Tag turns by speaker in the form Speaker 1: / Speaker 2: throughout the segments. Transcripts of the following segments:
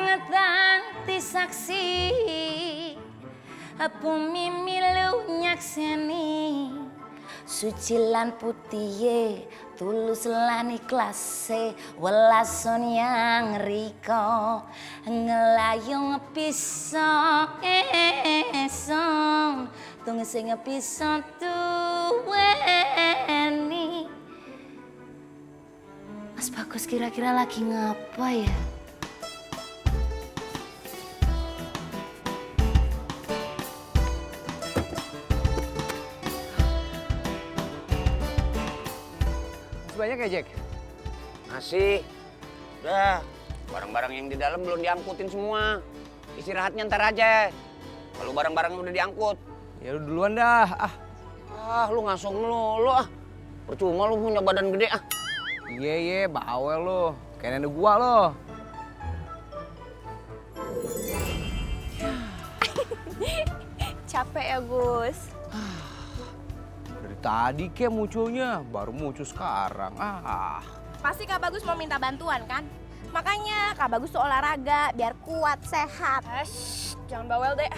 Speaker 1: ngetanti saksi bumi milu nyakseni suci lan putih tulus lan ikhlase welason yang riko ngelayung pisang esong tung sing pisang tuweni. Mas Bagus kira-kira lagi ngapa ya?
Speaker 2: Banyak ya, Jack?
Speaker 3: Masih. Udah, barang-barang yang di dalam belum diangkutin semua. Istirahatnya ntar aja. Kalau barang-barang udah diangkut.
Speaker 2: Ya lu duluan dah.
Speaker 3: Lu ngasong lu ah. Percuma lu punya badan gede ah.
Speaker 2: Iya, bawel lu. Kayak nenek gua lo.
Speaker 4: Capek ya, Gus?
Speaker 2: Dari tadi kayak munculnya, baru muncul sekarang.
Speaker 4: Pasti Kak Bagus mau minta bantuan kan? Makanya Kak Bagus tuh olahraga biar kuat, sehat. Jangan bawel deh.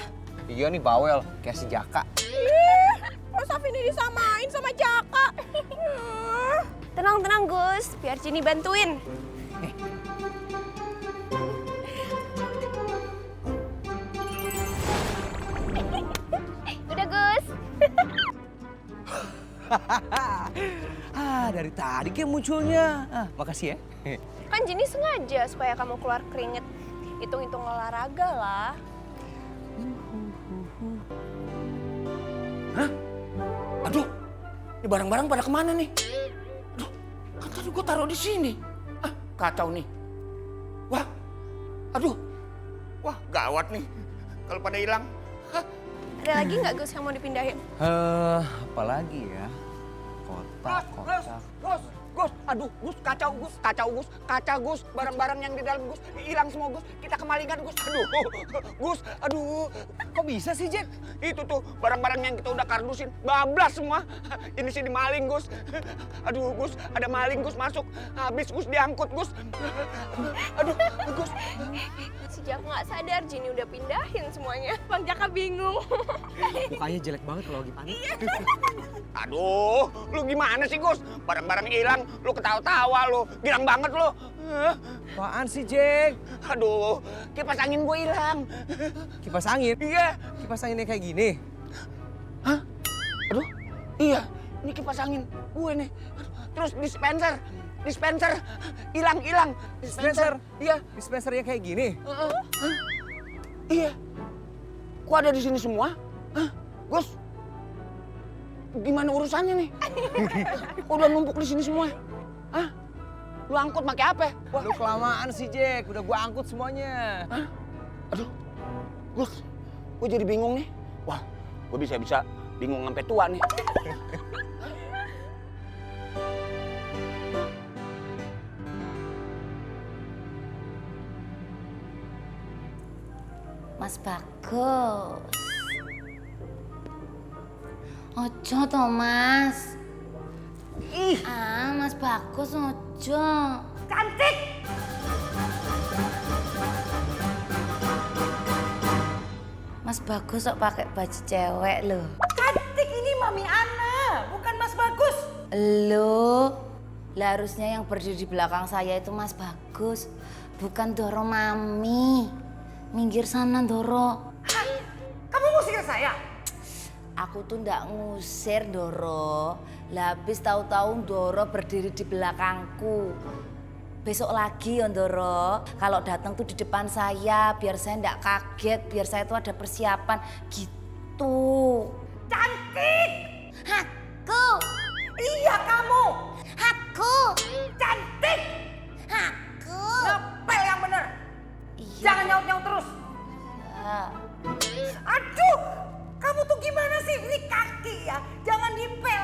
Speaker 2: Iya nih bawel, kayak si Jaka.
Speaker 4: Masa Vini disamain sama Jaka? Tenang, Gus. Biar Cini bantuin. Udah, Gus.
Speaker 2: Dari tadi kayak munculnya. Makasih ya.
Speaker 4: Kan Cini sengaja supaya kamu keluar keringet. Hitung-hitung olahraga lah.
Speaker 3: Hah? Aduh, ini barang-barang pada kemana nih? Aduh, kan tadi gua taruh di sini. Kacau nih. Wah, aduh. Wah, gawat nih. Kalau pada hilang.
Speaker 4: Ada lagi nggak, Gus, yang mau dipindahin?
Speaker 2: Apalagi ya? Kotak.
Speaker 3: Gus, aduh, kacau, Gus. Barang-barang yang di dalam, Gus, hilang semua, Gus. Kita kemalingan, Gus. Aduh.
Speaker 2: Kok bisa sih, Jack?
Speaker 3: Itu tuh, barang-barang yang kita udah kardusin, bablas semua. Ini sih maling, Gus. Aduh, Gus, ada maling, Gus, masuk. Habis, Gus, diangkut, Gus. Aduh, Gus.
Speaker 4: Si Jaka nggak sadar, Jini udah pindahin semuanya. Bang Jaka bingung.
Speaker 2: Mukanya jelek banget kalau lagi panik.
Speaker 3: Aduh, lu gimana sih, Gus? Barang-barang hilang, lu ketawa-tawa lu. Girang banget lu.
Speaker 2: Apaan sih, Jack?
Speaker 3: Aduh, kipas angin gue hilang.
Speaker 2: Kipas angin?
Speaker 3: Iya.
Speaker 2: Kipas anginnya kayak gini?
Speaker 3: Hah? Aduh, iya. Ini kipas angin gue nih. Terus dispenser hilang.
Speaker 2: Dispenser?
Speaker 3: Iya.
Speaker 2: Dispensernya kayak gini?
Speaker 3: Iya. Kok ada di sini semua? Hah? Gus? Gimana urusannya nih? Udah numpuk di sini semua. Hah? Lu angkut pakai apa? Wah.
Speaker 2: Lu kelamaan sih, Jack. Udah gua angkut semuanya.
Speaker 3: Hah? Aduh. Gus, gue jadi bingung nih. Wah, gue bisa bingung sampai tua nih.
Speaker 1: Mas Bagus. Ojo toh, Mas. Mas Bagus ojo.
Speaker 5: Cantik!
Speaker 1: Mas Bagus kok pakai baju cewek loh.
Speaker 5: Cantik ini Mami Ana, bukan Mas Bagus.
Speaker 1: Loh, lah harusnya yang berdiri di belakang saya itu Mas Bagus, bukan Doro Mami. Minggir sana, Doro.
Speaker 5: Hah? Kamu ngusir saya?
Speaker 1: Aku tuh ndak ngusir, Doro. Lah habis tahu-tahu Doro berdiri di belakangku. Besok lagi ya, Doro. Kalau datang tuh di depan saya, biar saya ndak kaget, biar saya tuh ada persiapan gitu.
Speaker 5: Cantik!
Speaker 1: Aku.
Speaker 5: Iya kamu!
Speaker 1: Aku.
Speaker 5: Cantik!
Speaker 1: Aku.
Speaker 5: Ngepel yang bener!
Speaker 1: Iya.
Speaker 5: Jangan nyaut-nyaut terus!
Speaker 1: Ya.
Speaker 5: Aduh! Kamu tuh gimana sih? Ini kaki ya, jangan dipel.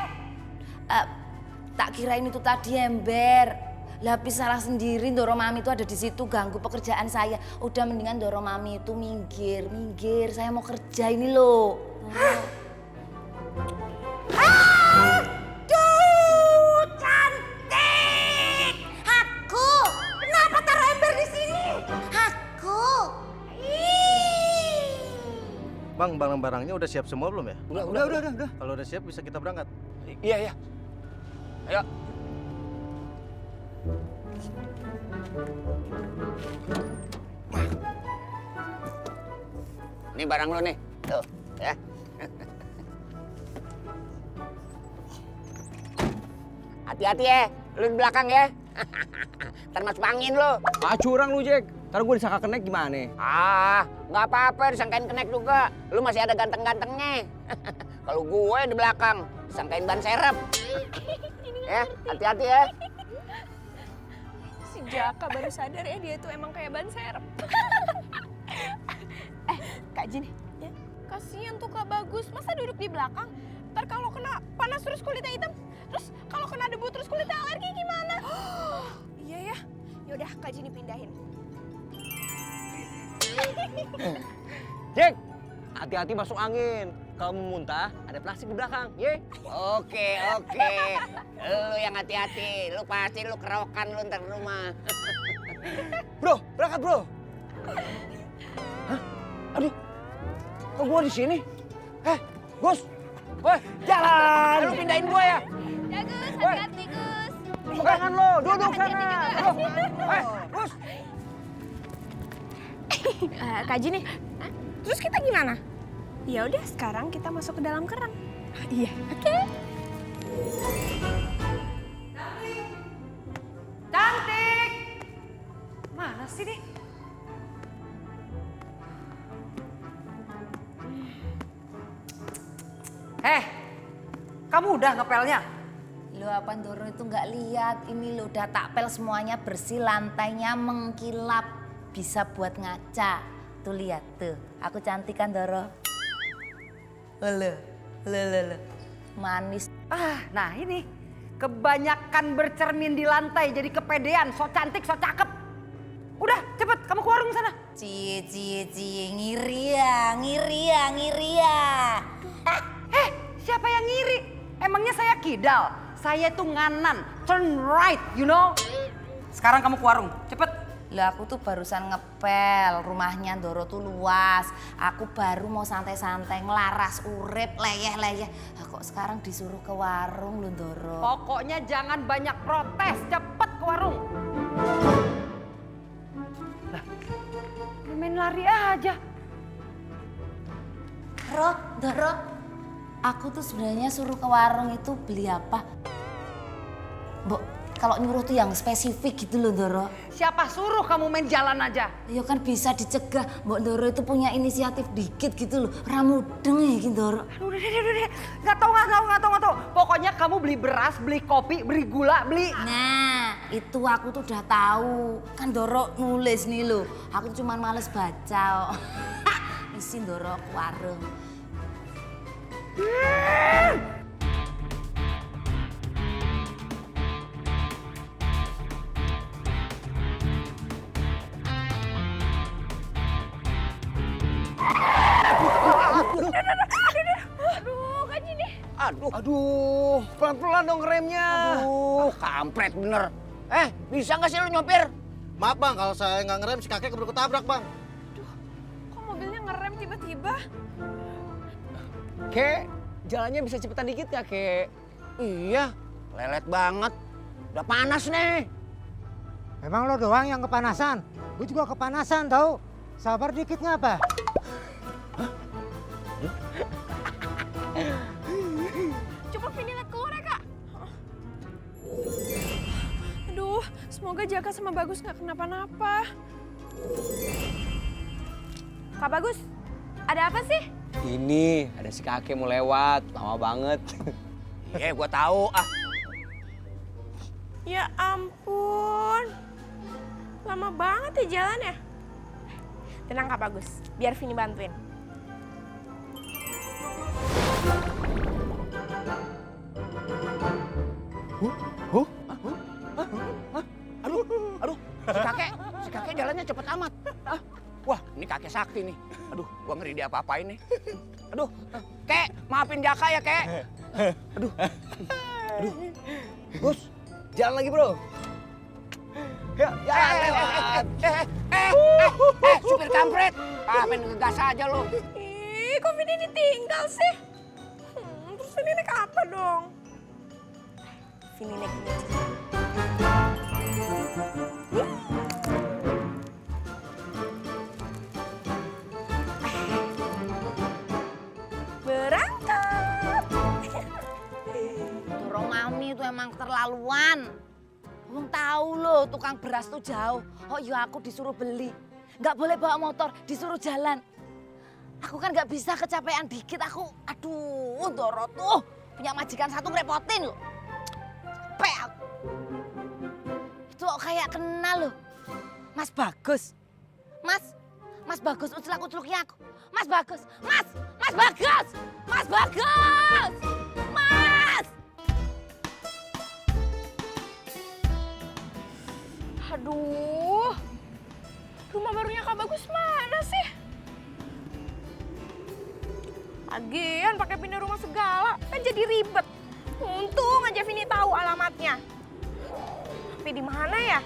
Speaker 1: Tak kirain itu tadi ember. Lah habis salah sendiri, Doro Mami itu ada di situ ganggu pekerjaan saya. Udah mendingan Doro Mami itu minggir. Saya mau kerja ini loh.
Speaker 5: Aduh, cantik!
Speaker 1: Aku.
Speaker 5: Kenapa taruh ember di sini?
Speaker 1: Aku.
Speaker 6: Bang, barang-barangnya udah siap semua belum ya?
Speaker 3: Udah.
Speaker 6: Kalau udah siap bisa kita berangkat.
Speaker 3: Iya. Ayo. Ini barang lo nih. Tuh, ya. Hati-hati ya, lu di belakang ya. Ntar masuk angin lo.
Speaker 2: Ah, curang lu, Jack. Ntar gue disangka kenek gimana?
Speaker 3: Nggak apa-apa, disangkain kenek juga. Lu masih ada ganteng-gantengnya. Kalau gue di belakang, disangkain ban serep. Ya, hati-hati ya.
Speaker 4: Si Jaka baru sadar ya dia tuh emang kayak ban serep. Kak Jin, ya? Kasian tuh Kak Bagus, masa duduk di belakang? Ntar kalau kena panas terus kulitnya hitam, terus kalau kena debu terus kulitnya alergi gimana? Iya ya, yaudah Kak Jin pindahin.
Speaker 2: Jack, hati-hati masuk angin. Kalau mau muntah, ada plastik di belakang, ye.
Speaker 3: Oke. Lu yang hati-hati, lu pasti lu kerokan lu ntar di rumah.
Speaker 2: Bro, berangkat bro.
Speaker 3: Aduh, kok gua di sini? Gus,
Speaker 2: Woi, jalan.
Speaker 3: lu pindahin gua ya?
Speaker 4: Ya Gus, hati-hati Gus.
Speaker 2: Pegangan lo, duduk
Speaker 4: Hati-hati
Speaker 2: sana.
Speaker 4: juga.
Speaker 2: Gus.
Speaker 4: Kak Jin nih, terus kita gimana? Ya udah sekarang kita masuk ke dalam kerang. Iya, oke.
Speaker 5: Cantik! Mana sih nih? Kamu udah ngepelnya?
Speaker 1: Lo apa Doro itu nggak lihat? Ini lo udah tak pel semuanya bersih, lantainya mengkilap, bisa buat ngaca. Tuh lihat tuh, aku cantik kan Doro? Lo, manis.
Speaker 5: Nah ini. Kebanyakan bercermin di lantai jadi kepedean, so cantik, so cakep. Udah, cepet kamu ke warung sana.
Speaker 1: Cie, ngiri ya.
Speaker 5: Siapa yang ngiri? Emangnya saya kidal? Saya tuh nganan, turn right, you know? Sekarang kamu ke warung, cepet.
Speaker 1: Lah aku tuh barusan ngepel, rumahnya Doro tuh luas. Aku baru mau santai-santai ngelaras urip, leyeh-leyeh. Lah kok sekarang disuruh ke warung lu Doro?
Speaker 5: Pokoknya jangan banyak protes, cepet ke warung. Lah, main lari aja.
Speaker 1: Doro, aku tuh sebenarnya suruh ke warung itu beli apa? Mbok, kalau nyuruh tuh yang spesifik gitu loh Doro.
Speaker 5: Siapa suruh kamu main jalan aja?
Speaker 1: Ya kan bisa dicegah, Mbok Doro itu punya inisiatif dikit gitu loh. Ramudeng ya gitu Doro.
Speaker 5: Aduh, udah. Nggak tahu. Pokoknya kamu beli beras, beli kopi, beli gula, beli...
Speaker 1: Nah, itu aku tuh udah tahu. Kan Doro nulis nih loh. Aku cuma males baca. Isi Doro ke warung.
Speaker 4: Aduh, Kak Jin nih.
Speaker 2: Aduh, pelan-pelan dong remnya.
Speaker 3: Kampret bener. Bisa nggak sih lu nyopir?
Speaker 6: Maaf bang, kalau saya nggak ngerem si kakek keburu ketabrak bang.
Speaker 4: Kok mobilnya ngerem tiba-tiba?
Speaker 2: Kek, jalannya bisa cepetan dikit ya, Kek?
Speaker 3: Iya, lelet banget. Udah panas nih.
Speaker 7: Emang lo doang yang kepanasan? Gue juga kepanasan tau. Sabar dikit ngapa?
Speaker 4: Coba Vini lihat keluar ya Kak. Aduh, semoga Jaka sama Bagus nggak kenapa-napa. Kak Bagus, ada apa sih?
Speaker 2: Ini, ada si kakek mau lewat. Lama banget.
Speaker 3: Iya, gua tahu.
Speaker 4: Ya ampun, lama banget ya jalannya. Tenang Kak Bagus, biar Vini bantuin.
Speaker 3: Aduh, si kakek jalannya cepet amat. Wah, ini kakek sakti nih. Aduh, gua ngeri dia apa-apain nih. Aduh, Kek, maafin Jaka ya, Kek.
Speaker 2: Aduh. Gus, jalan lagi bro. Ya,
Speaker 3: Supir kampret. Main ngegas aja lu.
Speaker 4: Ih, kok Vini ditinggal sih? Terus Vini naik apa dong? Vini naik ini aja. Berangkat.
Speaker 1: Dorong mami itu emang keterlaluan. Wong tahu loh tukang beras tuh jauh. Oh iya aku disuruh beli. Nggak boleh bawa motor, disuruh jalan. Aku kan nggak bisa kecapean dikit. Aduh Doro tuh punya majikan satu ngerepotin loh. Capek aku. Itu kok kayak kenal loh. Mas Bagus. Mas Bagus ucelak-uceluknya aku. Mas Bagus, Mas Bagus, Mas Bagus, Mas.
Speaker 4: Aduh, rumah barunya Kak Bagus mana sih? Lagian pakai pindah rumah segala, kan jadi ribet. Untung aja Vini tahu alamatnya. Tapi di mana ya?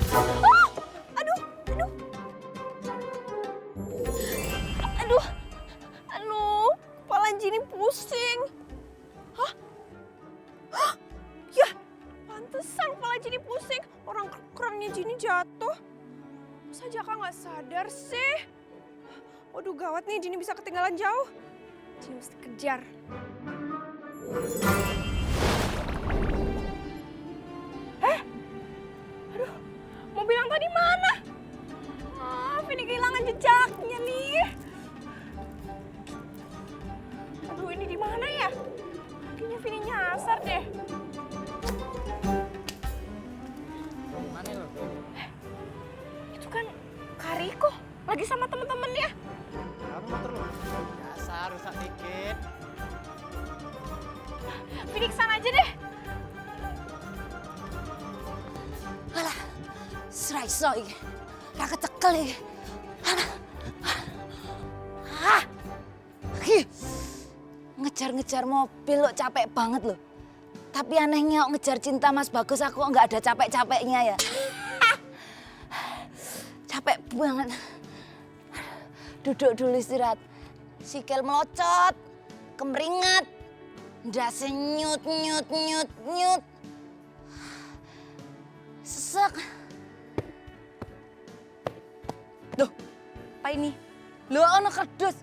Speaker 4: Oh! Aduh. Kepala Jini pusing. Hah? Ya, pantesan kepala Jini pusing. Orang kerannya Jini jatuh. Masa Jaka nggak sadar sih? Waduh gawat nih, Jini bisa ketinggalan jauh. Jini mesti kejar. Aduh, mobil yang tadi mana? Vini kehilangan jejaknya nih. Aduh, ini di mana ya? Kayaknya Vini nyasar deh.
Speaker 2: Mana lo?
Speaker 4: Itu kan Kariko lagi sama temen-temennya.
Speaker 6: Apa motor lu? Dasar rusak dikit.
Speaker 4: Vini kesana aja deh.
Speaker 1: Alah, seraiso iki. Ra kecekel iki. Alah. Ngejar-ngejar mobil lo capek banget loh. Tapi anehnya ngejar cinta Mas Bagus aku nggak ada capek-capeknya ya. Capek banget. Duduk dulu istirahat. Sikil melocot, kemeringat, ndase nyut. Sesek. Loh, apa ini? Loh, ono kerdus.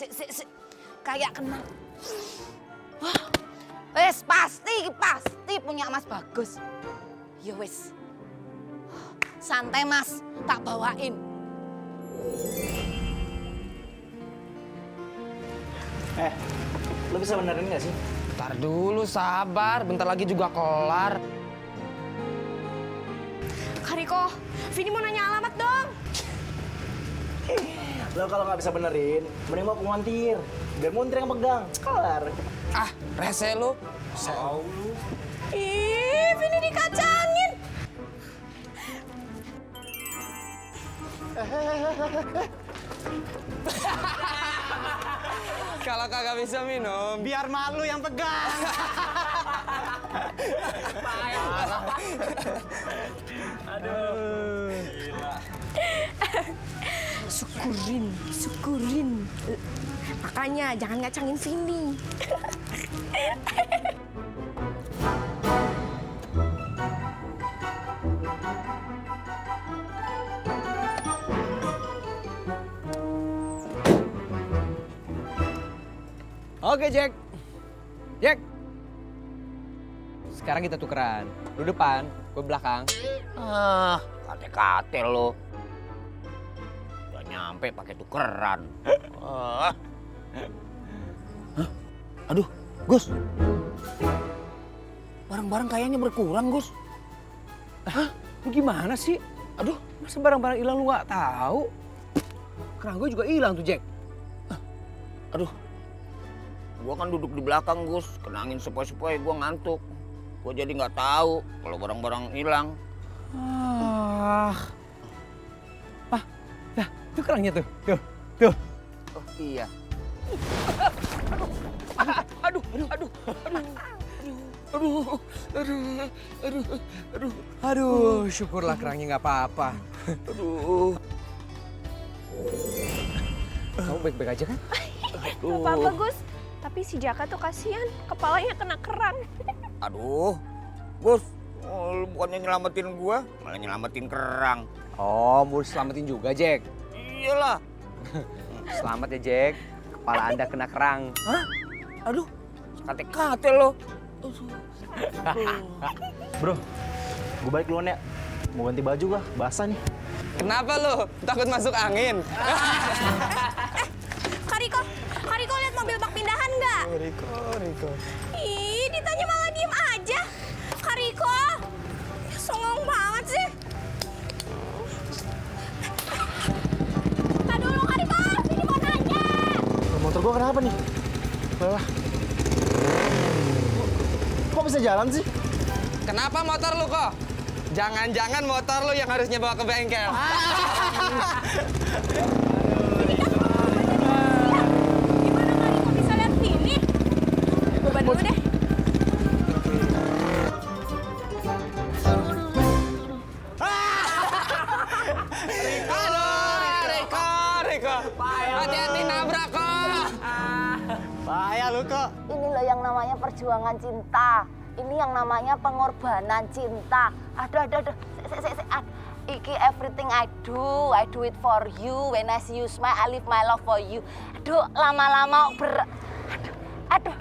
Speaker 1: Sik. Kayak kenal. Wah, wes pasti punya Mas Bagus. Ya wes. Santai Mas, tak bawain.
Speaker 2: Lo bisa benerin nggak sih?
Speaker 8: Ntar dulu, sabar. Bentar lagi juga kelar.
Speaker 4: Kariko, Vini mau nanya alamat dong.
Speaker 2: Lo kalau nggak bisa benerin, mending mau pengontir. Biar montir yang pegang. Kelar.
Speaker 8: Ah, rese lu.
Speaker 4: Ih, Vini dikacangin.
Speaker 8: Kalau kagak bisa minum,
Speaker 6: Biar malu yang pegang.
Speaker 4: Syukurin. Makanya jangan ngacangin Vini.
Speaker 8: Oke, Jack. Jack. Sekarang kita tukeran. Lu depan, gue belakang.
Speaker 3: Kate-kate lo. Udah nyampe pakai tukeran. Aduh, Gus. Barang-barang kayaknya berkurang, Gus.
Speaker 8: Lu gimana sih?
Speaker 3: Aduh,
Speaker 8: Masa barang-barang hilang lu nggak tahu? Kerang gue juga hilang tuh, Jack.
Speaker 3: aduh. Gua kan duduk di belakang, Gus. Kena angin sepoi-sepoi, gua ngantuk. Gua jadi nggak tahu kalau barang-barang hilang.
Speaker 8: Nah, tuh kerangnya tuh. Tuh.
Speaker 3: Oh iya. Aduh, aduh, aduh, aduh,
Speaker 8: Aduh, syukurlah kerangnya nggak apa-apa.
Speaker 3: aduh.
Speaker 8: Kamu baik-baik aja kan?
Speaker 4: Gak apa-apa Gus, tapi si Jaka tuh kasihan, kepalanya kena kerang.
Speaker 3: Aduh, Gus, lu bukannya nyelamatin gua, malah nyelamatin kerang.
Speaker 8: Oh, mau selamatin juga, Jack.
Speaker 3: Iyalah.
Speaker 8: Selamat ya, Jack. Kepala Anda kena kerang.
Speaker 3: Hah? Aduh, sekate-kate lo.
Speaker 6: Bro, gue balik duluan ya. Mau ganti baju gua, basah nih.
Speaker 2: Kenapa lu? Takut masuk angin?
Speaker 4: Kariko lihat mobil bak pindahan nggak?
Speaker 6: Riko.
Speaker 4: Ih, ditanya malah diem aja. Kariko, songong banget sih. Tadi dulu Kariko, sini mau nanya.
Speaker 6: Motor gua kenapa nih? Lah. Kok bisa jalan sih?
Speaker 2: Kenapa motor lu kok? Jangan-jangan motor lu yang harusnya bawa ke bengkel.
Speaker 4: Gimana Kariko bisa lihat sini? Gue bantu dulu deh.
Speaker 2: Aduh, Riko. Hati-hati nabrak kok.
Speaker 6: Bahaya lu kok.
Speaker 1: Ini loh yang namanya perjuangan cinta. Ini yang namanya pengorbanan cinta. Aduh. Iki everything I do it for you. When I see you smile, I live my love for you. Aduh, lama-lama Aduh.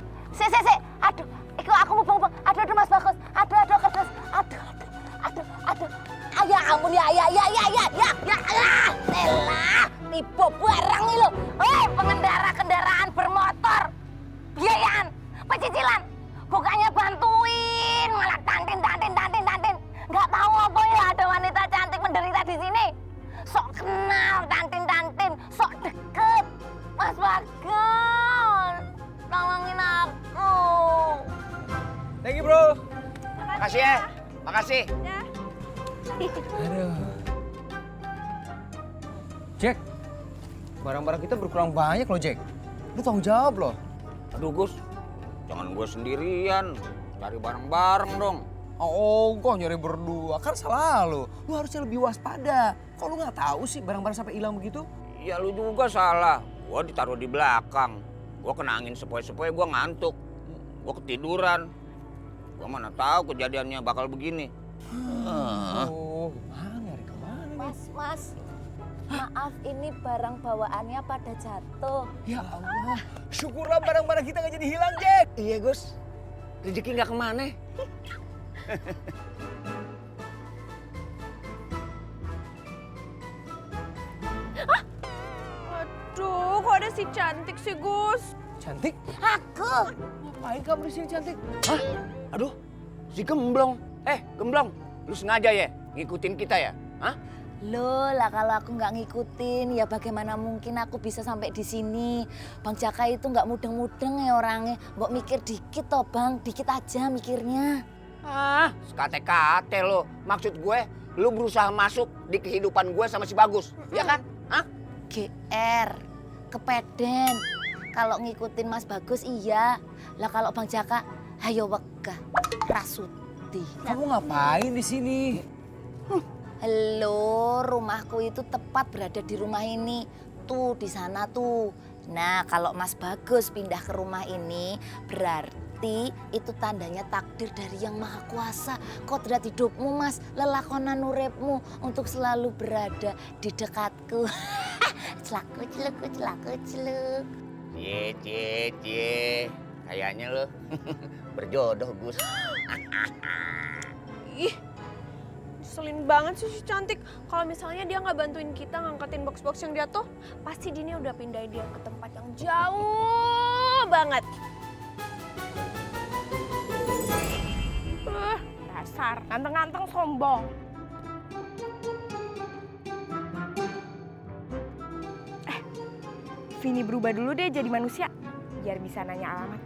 Speaker 1: Aduh. Iku aku mubeng. Aduh Mas Bagus. Aduh kertas. Aduh. Ya ampun ya. Elah, tiba barang nih lo. Hei, pengendara kendaraan bermotor. Biayaan, pecicilan. Bukannya bantuin, malah tantin. Nggak tahu apa ya ada wanita cantik menderita di sini. Sok kenal, tantin. Sok deket. Mas Bagus, tolongin aku.
Speaker 8: Thank you, bro.
Speaker 3: Makasih ya. Makasih.
Speaker 4: Ya.
Speaker 8: Aduh. Jack, barang-barang kita berkurang banyak loh, Jack. Lu tanggung jawab loh.
Speaker 3: Aduh, Gus. Jangan gue sendirian. Cari bareng-bareng dong.
Speaker 8: Oh, kok nyari berdua? Kan salah lu. Lu harusnya lebih waspada. Kok lu nggak tahu sih barang-barang sampai hilang begitu?
Speaker 3: Ya lu juga salah. Gue ditaruh di belakang. Gue kena angin sepoi-sepoi, gue ngantuk. Gue ketiduran. Gue mana tahu kejadiannya bakal begini.
Speaker 8: Oh, mana nyari kemana nih?
Speaker 1: Mas, maaf ini barang bawaannya pada jatuh.
Speaker 8: Ya Allah, syukurlah barang-barang kita nggak jadi hilang, Jack.
Speaker 3: Iya, Gus. Rezeki nggak kemana.
Speaker 4: Aduh, kok ada si cantik sih Gus?
Speaker 8: Cantik?
Speaker 1: Aku.
Speaker 8: Ngapain kamu di sini, Cantik?
Speaker 3: Hah? Aduh, si Gemblong. Gemblong, lu sengaja ya ngikutin kita ya? Hah?
Speaker 1: Loh lah kalau aku nggak ngikutin ya bagaimana mungkin aku bisa sampai di sini. Bang Jaka itu nggak mudeng-mudeng ya orangnya. Mbok mikir dikit toh Bang, dikit aja mikirnya.
Speaker 3: Sekate-kate lo. Maksud gue, lu berusaha masuk di kehidupan gue sama si Bagus, ya kan? Hah?
Speaker 1: GR, kepeden. Kalau ngikutin Mas Bagus iya. Lah kalau Bang Jaka, hayo wegah, rasuti.
Speaker 8: Kamu ngapain di sini?
Speaker 1: Halo, rumahku itu tepat berada di rumah ini. Tuh, di sana tuh. Nah, kalau Mas Bagus pindah ke rumah ini, berarti itu tandanya takdir dari Yang Maha Kuasa. Kodrat hidupmu, Mas, lelakonan uripmu untuk selalu berada di dekatku. Celak.
Speaker 3: Cie. Kayaknya lo berjodoh, Gus.
Speaker 4: Ih, ngeselin banget sih si cantik. Kalau misalnya dia nggak bantuin kita ngangkatin box-box yang jatuh, pasti Dini udah pindahin dia ke tempat yang jauh banget. Dasar, ganteng-ganteng sombong. Vini berubah dulu deh jadi manusia, biar bisa nanya alamat.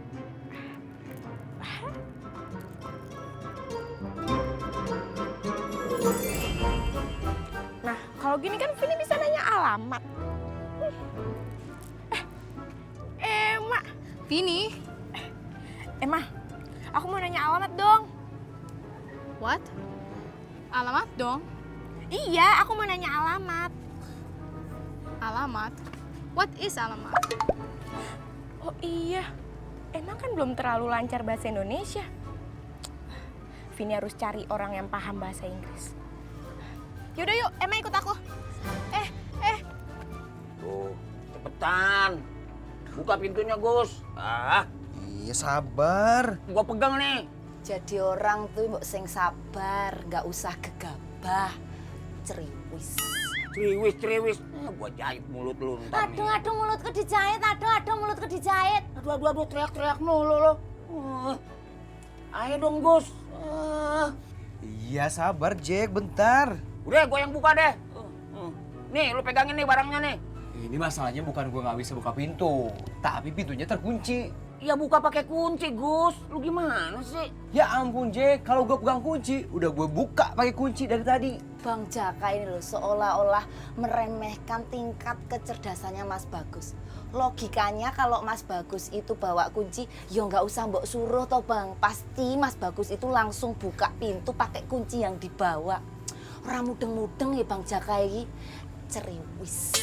Speaker 4: Nah, kalau gini kan Vini bisa nanya alamat. Emma.
Speaker 9: Vini,
Speaker 4: Emma, Aku mau nanya alamat dong.
Speaker 9: What? Alamat dong?
Speaker 4: Iya, aku mau nanya alamat.
Speaker 9: Alamat? What is alamat?
Speaker 4: Oh iya, emang kan belum terlalu lancar bahasa Indonesia. Vini harus cari orang yang paham bahasa Inggris. Yaudah yuk, Emma ikut aku.
Speaker 3: Tuh, cepetan. Buka pintunya, Gus.
Speaker 8: Iya sabar.
Speaker 3: Gua pegang nih.
Speaker 1: Jadi orang tuh mbok sing sabar, nggak usah gegabah. Ceriwis.
Speaker 3: Ceriwis. Gua jahit mulut lu ntar nih.
Speaker 1: Aduh, mulutku dijahit. Aduh, mulutku dijahit.
Speaker 3: Aduh, teriak-teriak mulu lo. Ayo dong, Gus.
Speaker 8: Iya sabar Jack, bentar.
Speaker 3: Udah, gua yang buka deh. Nih, lu pegangin nih barangnya nih.
Speaker 8: Ini masalahnya bukan gua nggak bisa buka pintu, tapi pintunya terkunci.
Speaker 3: Ya buka pakai kunci, Gus. Lu gimana sih?
Speaker 8: Ya ampun Jack, kalau gua pegang kunci, udah gua buka pakai kunci dari tadi.
Speaker 1: Bang Jaka ini loh seolah-olah meremehkan tingkat kecerdasannya Mas Bagus. Logikanya kalau Mas Bagus itu bawa kunci, ya nggak usah mbok suruh toh Bang. Pasti Mas Bagus itu langsung buka pintu pakai kunci yang dibawa. Orang mudeng-mudeng ya Bang Jaka ini. Ceriwis.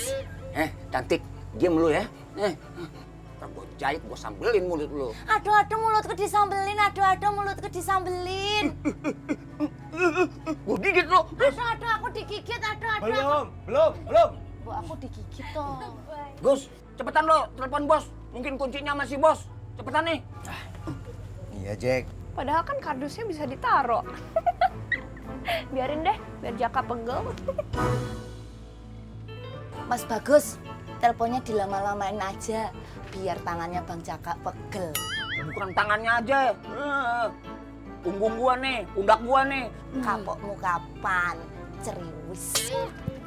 Speaker 3: Cantik. Diam lu ya. Ntar gua jahit, gua sambelin mulut lu.
Speaker 1: Aduh, mulutku disambelin. Aduh, mulutku disambelin.
Speaker 3: Gua gigit lu.
Speaker 1: Aduh, aku digigit. Aduh.
Speaker 8: Belum.
Speaker 1: Bu, aku digigit toh.
Speaker 3: Gus, cepetan lo, telepon bos. Mungkin kuncinya masih bos. Cepetan nih.
Speaker 8: Iya Jack.
Speaker 4: Padahal kan kardusnya bisa ditaro. Biarin deh, biar Jaka pegel.
Speaker 1: Mas Bagus, teleponnya dilama-lamain aja. Biar tangannya Bang Jaka pegel.
Speaker 3: Bukan tangannya aja. Punggung gua nih, pundak gua nih.
Speaker 1: Kapokmu kapan? Ceriwis.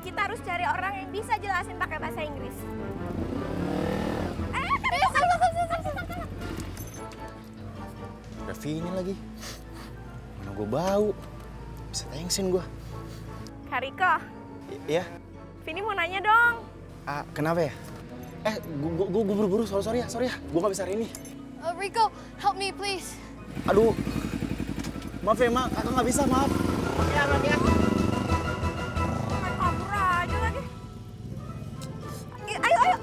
Speaker 4: Kita harus cari orang yang bisa jelasin pakai bahasa Inggris.
Speaker 6: Ada Vini lagi. Mana gue bau. Bisa tengsin gue.
Speaker 4: Kariko,
Speaker 6: Iya?
Speaker 4: Vini mau nanya dong.
Speaker 6: Kenapa ya? Gue buru-buru. Sorry ya. Gue gak bisa hari ini.
Speaker 9: Rico, help me please.
Speaker 6: Aduh. Maaf ya, Mak. Kakak gak bisa, maaf.
Speaker 4: Kabur aja lagi. Ayo.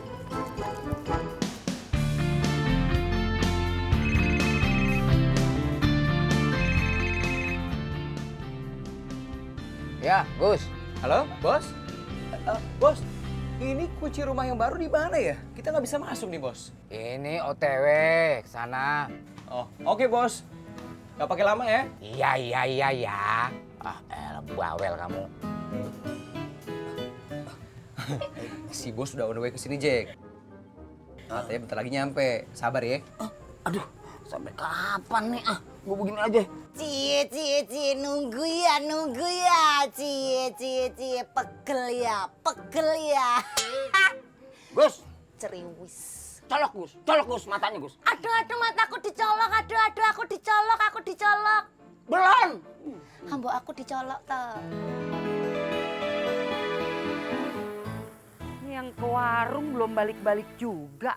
Speaker 8: Ya, Gus. Halo, Bos? Bos, ini kunci rumah yang baru di mana ya? Kita nggak bisa masuk nih, Bos.
Speaker 3: Ini OTW ke sana.
Speaker 8: Oh, oke, Bos. Nggak pakai lama ya?
Speaker 3: Iya. Bawel kamu.
Speaker 8: Si Bos udah on the way ke sini, Jack. Katanya bentar lagi nyampe. Sabar ya.
Speaker 3: Aduh, sampai kapan nih? Gua begini aja.
Speaker 1: Cie, nunggu ya. Cie, pegel ya.
Speaker 3: Gus,
Speaker 1: Ceriwis.
Speaker 3: colok Gus matanya Gus.
Speaker 1: Aduh, mataku dicolok. Aduh, aku dicolok.
Speaker 3: Belum.
Speaker 1: Ambo aku dicolok toh.
Speaker 5: Ini yang ke warung belum balik-balik juga.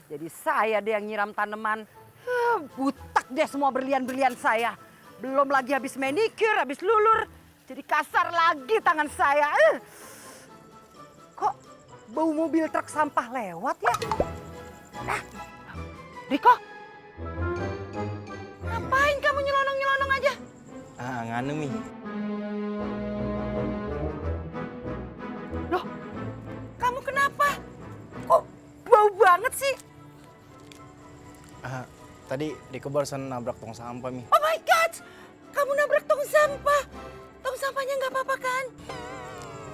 Speaker 5: Jadi saya deh yang nyiram tanaman. Butak deh semua berlian-berlian saya. Belum lagi habis manicure, habis lulur. Jadi kasar lagi tangan saya. Kok bau mobil truk sampah lewat ya? Riko, ngapain kamu nyelonong-nyelonong aja?
Speaker 6: Nganu, Mi.
Speaker 5: Loh, kamu kenapa? Kok bau banget sih?
Speaker 6: Tadi Riko barusan nabrak tong sampah, Mi.
Speaker 5: Oh my God! Kamu nabrak tong sampah. Tong sampahnya nggak apa-apa kan?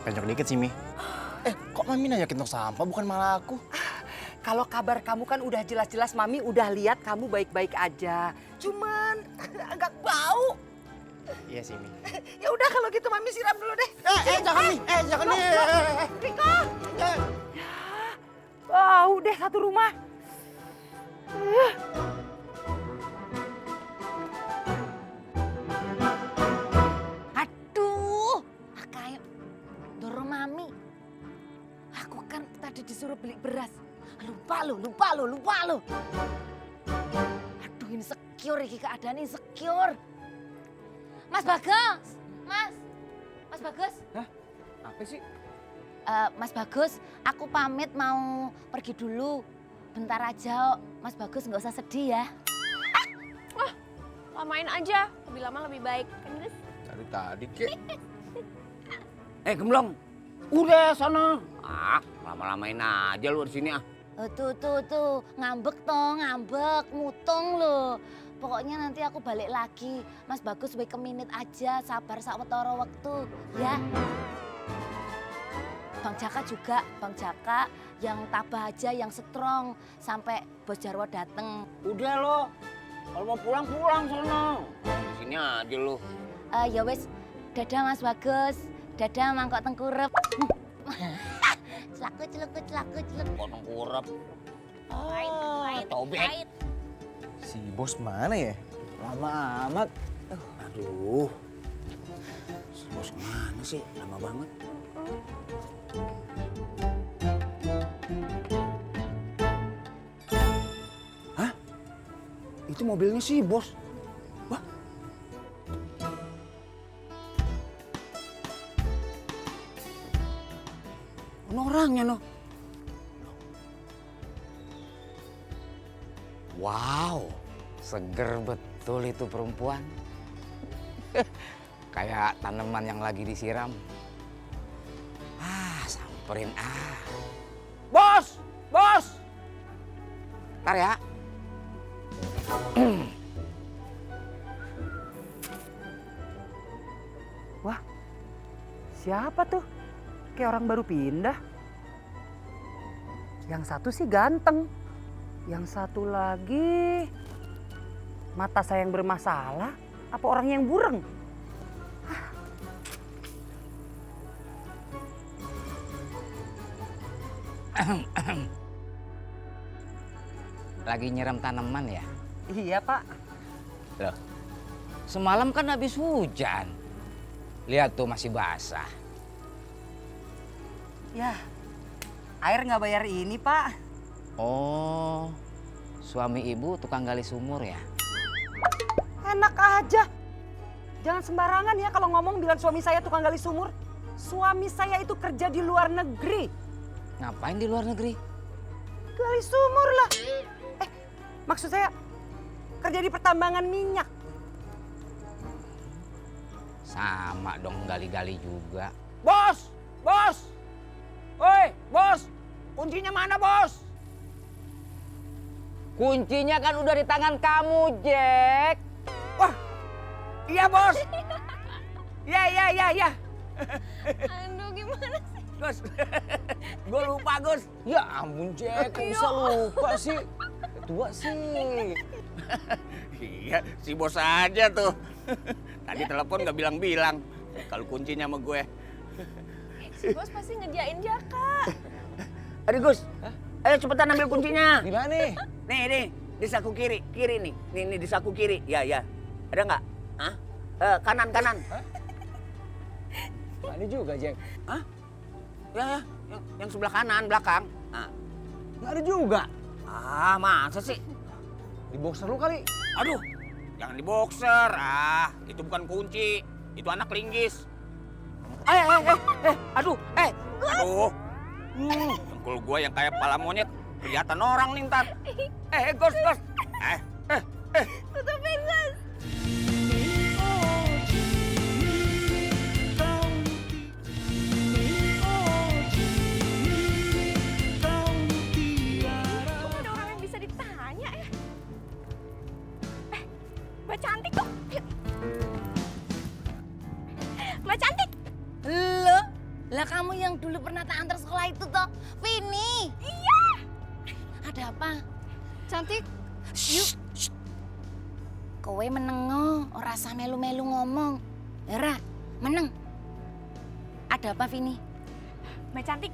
Speaker 6: Penyok dikit sih, Mi. Kok Mami nanyakin tong sampah, bukan malah aku?
Speaker 5: Kalau kabar kamu kan udah jelas-jelas Mami udah lihat kamu baik-baik aja. Cuman agak bau.
Speaker 6: Iya sih, Mi.
Speaker 5: Ya udah kalau gitu Mami siram dulu deh.
Speaker 6: Jangan, Mi. Jangan, Mi.
Speaker 5: Riko. Ya, bau deh satu rumah.
Speaker 1: Aduh, kayak dorong Mami. Aku kan tadi disuruh beli beras. Lupa lo. Aduh, insecure iki keadaan insecure. Mas Bagus, Mas Bagus.
Speaker 8: Hah? Apa sih?
Speaker 1: Mas Bagus, aku pamit mau pergi dulu. Bentar aja, Mas Bagus nggak usah sedih ya.
Speaker 4: Lamain aja, lebih lama lebih baik. Kan Gus?
Speaker 3: Dari tadi, Kek. Gemblong. Udah sana. Lama-lamain aja lu di sini ah.
Speaker 1: Tuh, ngambek toh, ngambek, mutung loh. Pokoknya nanti aku balik lagi. Mas Bagus wake minute aja, sabar sawetara waktu, ya. Bang Jaka juga, Bang Jaka yang tabah aja, yang strong sampai Bos Jarwo dateng.
Speaker 3: Udah lo. Kalau mau pulang sana. Di sini aja lu.
Speaker 1: Ya wes, dadah Mas Bagus, dadah Mangkok Tengkurep. Celakut.
Speaker 3: Potong kurap.
Speaker 4: Pahit,
Speaker 3: tobek.
Speaker 4: pahit.
Speaker 8: Si bos mana ya? Lama amat.
Speaker 3: Aduh. Si bos mana sih? Lama banget. Hah? Itu mobilnya si bos. Wah. Ono orangnya no. Wow, seger betul itu perempuan. Kayak tanaman yang lagi disiram. Samperin ah. Bos! Ntar ya.
Speaker 5: Wah, siapa tuh? Kayak orang baru pindah. Yang satu sih ganteng. Yang satu lagi mata saya yang bermasalah, apa orang yang bureng?
Speaker 10: Lagi nyiram tanaman ya?
Speaker 5: Iya Pak.
Speaker 10: Loh, semalam kan habis hujan. Lihat tuh masih basah.
Speaker 5: Ya, air nggak bayar ini Pak.
Speaker 10: Oh, suami ibu tukang gali sumur ya?
Speaker 5: Enak aja. Jangan sembarangan ya kalau ngomong bilang suami saya tukang gali sumur. Suami saya itu kerja di luar negeri.
Speaker 10: Ngapain di luar negeri?
Speaker 5: Gali sumur lah. Maksud saya kerja di pertambangan minyak.
Speaker 10: Sama dong gali-gali juga.
Speaker 3: Bos! Woi, bos! Kuncinya mana, bos?
Speaker 10: Kuncinya kan udah di tangan kamu, Jack.
Speaker 3: Wah, iya, bos. Iya.
Speaker 4: Aduh, gimana sih?
Speaker 3: Gus, gue lupa, Gus.
Speaker 8: Ya ampun Jack, kok bisa lupa sih? Tua sih.
Speaker 3: Iya, si bos aja tuh. Tadi telepon nggak bilang-bilang kalau kuncinya sama gue.
Speaker 4: Si bos pasti ngerjain Jaka.
Speaker 3: Aduh, Gus. Ayo cepetan ambil kuncinya.
Speaker 8: Di mana nih?
Speaker 3: Nih, di saku kiri nih. Nih di saku kiri. Ya. Ada nggak? Hah? Kanan.
Speaker 8: Mana juga Jack?
Speaker 3: Hah? Ya, yang sebelah kanan, belakang. Nah.
Speaker 8: Nggak ada juga.
Speaker 3: Masa sih?
Speaker 8: Di boxer lu kali.
Speaker 3: Aduh, jangan di boxer. Itu bukan kunci. Itu anak linggis. Aduh. Dengkul gua yang kayak kepala monyet. Kelihatan orang nih ntar. Gus.
Speaker 4: Tutupin, Gus. Kok ada orang yang bisa ditanya ya? Mbak Cantik kok. Mbak Cantik.
Speaker 1: Lah kamu yang dulu pernah tak antar sekolah itu toh, Vini.
Speaker 4: Iya.
Speaker 1: Ada apa?
Speaker 9: Cantik,
Speaker 1: Shh. Kowe menengo, ora usah melu-melu ngomong. Era, meneng. Ada apa, Vini?
Speaker 4: Mbak Cantik,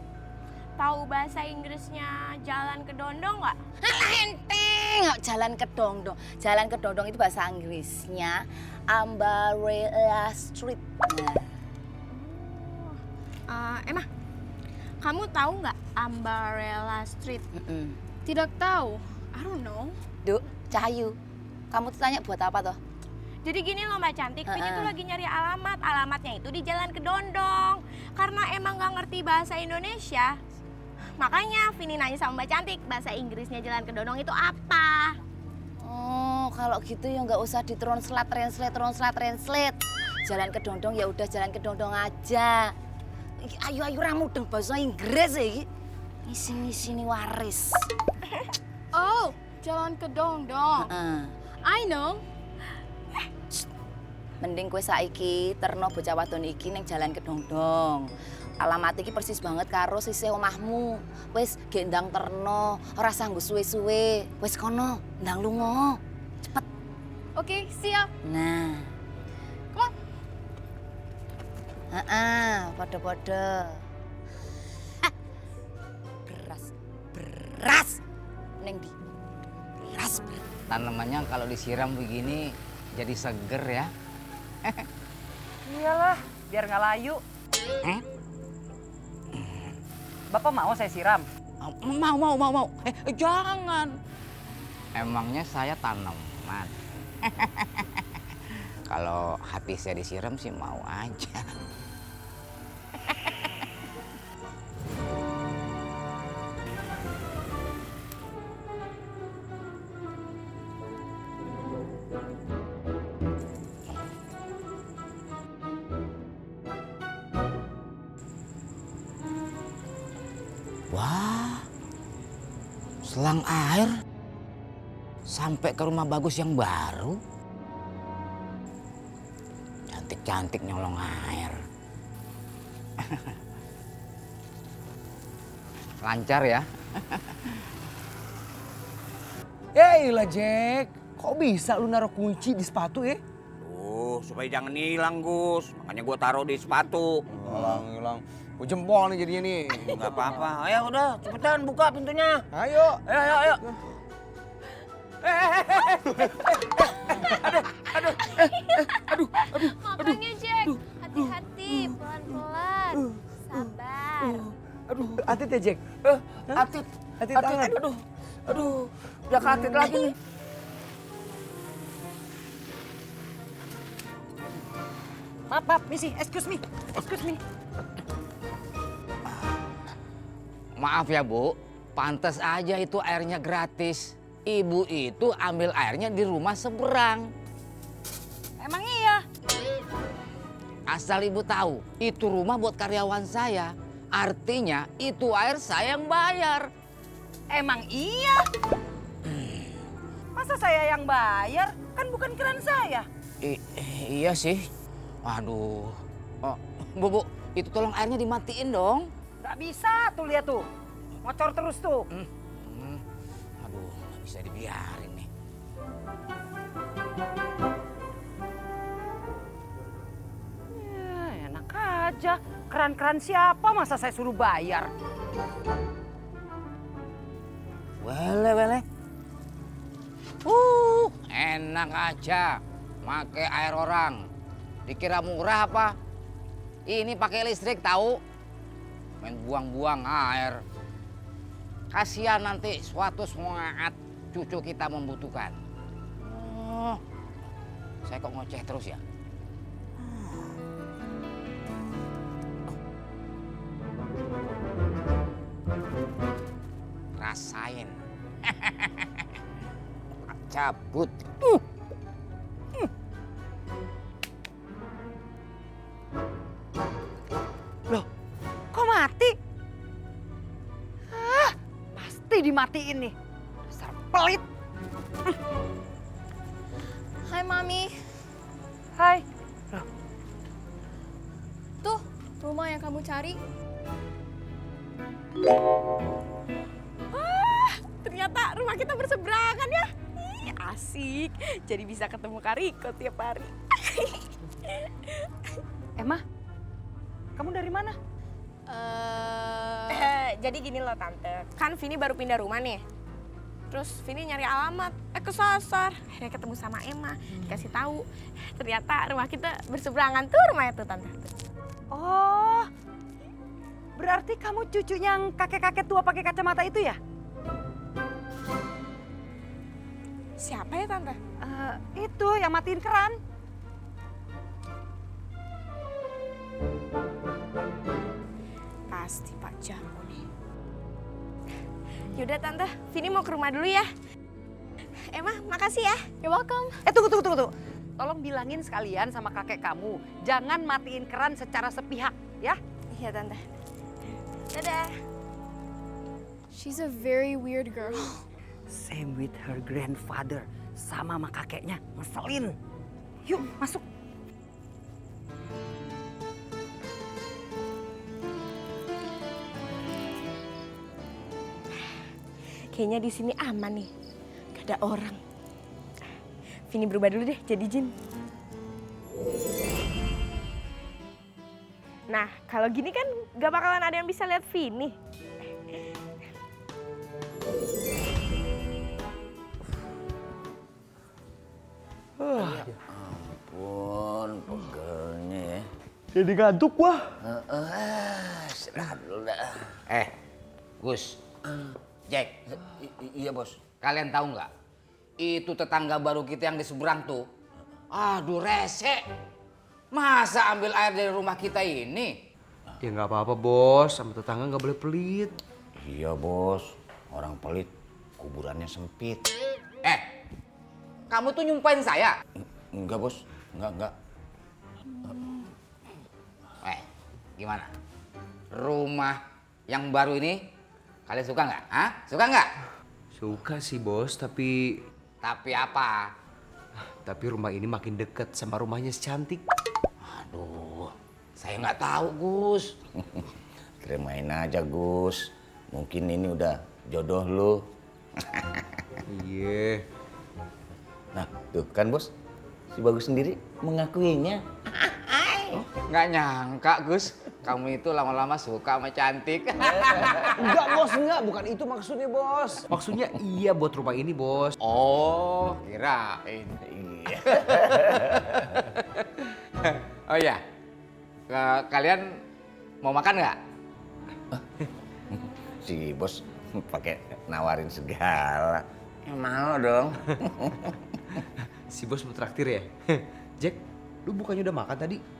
Speaker 4: tahu bahasa Inggrisnya jalan ke Dondong nggak?
Speaker 1: Alah enteng, jalan ke Dongdong. Jalan ke Dongdong itu bahasa Inggrisnya Umbrella Street.
Speaker 4: Emma, kamu tahu nggak Umbrella Street?
Speaker 9: tidak tahu. I don't know.
Speaker 1: Duk, Cahayu. Kamu tuh tanya buat apa toh?
Speaker 4: Jadi gini loh Mbak Cantik, Vini tuh lagi nyari alamat. Alamatnya itu di Jalan Kedondong. Karena emang gak ngerti bahasa Indonesia, makanya Vini nanya sama Mbak Cantik, bahasa Inggrisnya Jalan Kedondong itu apa?
Speaker 1: Oh, kalau gitu ya nggak usah translate. Jalan Kedondong ya udah Jalan Kedondong aja. Ayo ramu deng bahasa Inggris ya. Ngisi nih waris.
Speaker 9: Oh, Jalan Kedondong. I know.
Speaker 1: Mending kue saiki terno bocah wadon iki ning Jalan Kedondong. Alamat iki persis banget karo sisih omahmu. Wis gendang terno, ora sanggo suwe-suwe. Wis kono, ndang lunga. Cepet.
Speaker 9: Oke, siap.
Speaker 1: Nah.
Speaker 9: Come on.
Speaker 1: Podo-podo. Beras. Neng di. Beras.
Speaker 10: Tanamannya kalau disiram begini jadi seger ya.
Speaker 5: Iyalah, biar nggak layu. Bapak mau saya siram?
Speaker 10: Mau. Jangan. Emangnya saya tanaman. Kalau hati saya disiram sih mau aja. Wah, selang air sampai ke rumah Bagus yang baru. Cantik-cantik nyolong air. Lancar ya.
Speaker 8: Yelah Jack, kok bisa lu naruh kunci di sepatu ya?
Speaker 3: Supaya jangan hilang Gus, makanya gua taruh di sepatu.
Speaker 8: Hilang. Gue jempol nih jadinya nih.
Speaker 3: Nggak apa-apa, ayo udah cepetan buka pintunya.
Speaker 8: Ayo.
Speaker 4: Makanya Jack, hati-hati, pelan-pelan, sabar.
Speaker 8: Atit ya Jack?
Speaker 3: Atit
Speaker 8: tangan.
Speaker 3: Aduh, udah katit lagi nih.
Speaker 5: Maaf, misi, excuse me.
Speaker 10: Maaf ya Bu, pantas aja itu airnya gratis. Ibu itu ambil airnya di rumah seberang.
Speaker 5: Emang iya?
Speaker 10: Asal Ibu tahu, itu rumah buat karyawan saya. Artinya itu air saya yang bayar.
Speaker 5: Emang iya? Masa saya yang bayar? Kan bukan keran saya.
Speaker 10: Iya sih. Aduh. Oh, Bu, itu tolong airnya dimatiin dong.
Speaker 5: Nggak bisa tuh, lihat tuh. Ngocor terus tuh.
Speaker 10: Aduh, nggak bisa dibiarin nih.
Speaker 5: Ya, enak aja. Keran-keran siapa masa saya suruh bayar?
Speaker 10: Wele. Enak aja. Pakai air orang. Dikira murah apa? Ini pakai listrik tahu? Main buang-buang air. Kasihan nanti suatu saat cucu kita membutuhkan. Saya kok ngoceh terus ya? Rasain. Cabut.
Speaker 5: Loh, kok mati? Pasti dimatiin nih. Dasar pelit.
Speaker 9: Hai Mami.
Speaker 5: Hai.
Speaker 9: Tuh, rumah yang kamu cari.
Speaker 4: Ternyata rumah kita berseberangan ya. Ih, asik. Jadi bisa ketemu Kariko tiap hari.
Speaker 5: Emma, kamu dari mana?
Speaker 4: Jadi gini loh Tante, kan Vini baru pindah rumah nih. Terus Vini nyari alamat, kesasar. Akhirnya ketemu sama Emma, dikasih tahu. Ternyata rumah kita berseberangan tuh rumahnya tuh Tante.
Speaker 5: Oh, berarti kamu cucunya yang kakek-kakek tua pakai kacamata itu ya?
Speaker 4: Siapa ya Tante?
Speaker 5: Itu yang matiin keran.
Speaker 4: Pasti Pak Jarwo nih. Yaudah Tante, Vini mau ke rumah dulu ya. Emma, makasih ya.
Speaker 9: You're welcome.
Speaker 5: Tunggu. Tolong bilangin sekalian sama kakek kamu, jangan matiin keran secara sepihak, ya.
Speaker 4: Iya Tante. Dadah.
Speaker 9: She's a very weird girl.
Speaker 5: Same with her grandfather, sama kakeknya, ngeselin. Yuk, masuk.
Speaker 4: Kayaknya di sini aman nih. Gak ada orang. Vini berubah dulu deh jadi jin. Nah, kalau gini kan gak bakalan ada yang bisa lihat Vini.
Speaker 3: Ampun, pegelnya ya.
Speaker 2: Jadi ngantuk wah.
Speaker 3: Istirahat dulu dah.
Speaker 10: Gus, Jack,
Speaker 3: Iya bos.
Speaker 10: kalian tahu nggak? Itu tetangga baru kita yang di seberang tuh. Aduh rese. Masa ambil air dari rumah kita ini?
Speaker 8: Ya nggak apa-apa bos, sama tetangga nggak boleh pelit.
Speaker 3: Iya bos, orang pelit kuburannya sempit.
Speaker 10: Kamu tuh nyumpain saya?
Speaker 3: Enggak bos, enggak.
Speaker 10: Gimana? Rumah yang baru ini kalian suka nggak? Hah? Suka nggak?
Speaker 8: Suka sih bos, tapi
Speaker 10: Tapi apa?
Speaker 8: rumah ini makin deket sama rumahnya si Cantik.
Speaker 10: Aduh, saya nggak tahu Gus.
Speaker 3: Terimain aja Gus. Mungkin ini udah jodoh lu.
Speaker 8: Iya.
Speaker 3: Nah tuh kan bos, si Bagus sendiri mengakuinya.
Speaker 10: Nggak nyangka Gus, kamu itu lama-lama suka sama Cantik.
Speaker 2: Enggak bos, enggak. Bukan itu maksudnya bos.
Speaker 8: Maksudnya iya buat rumah ini bos.
Speaker 10: Oh, kirain.
Speaker 3: Iya.
Speaker 10: Oh iya, kalian mau makan nggak?
Speaker 3: Si bos pakai nawarin segala. Ya, mau dong.
Speaker 8: Si bos mau traktir ya? Jack, lu bukannya udah makan tadi?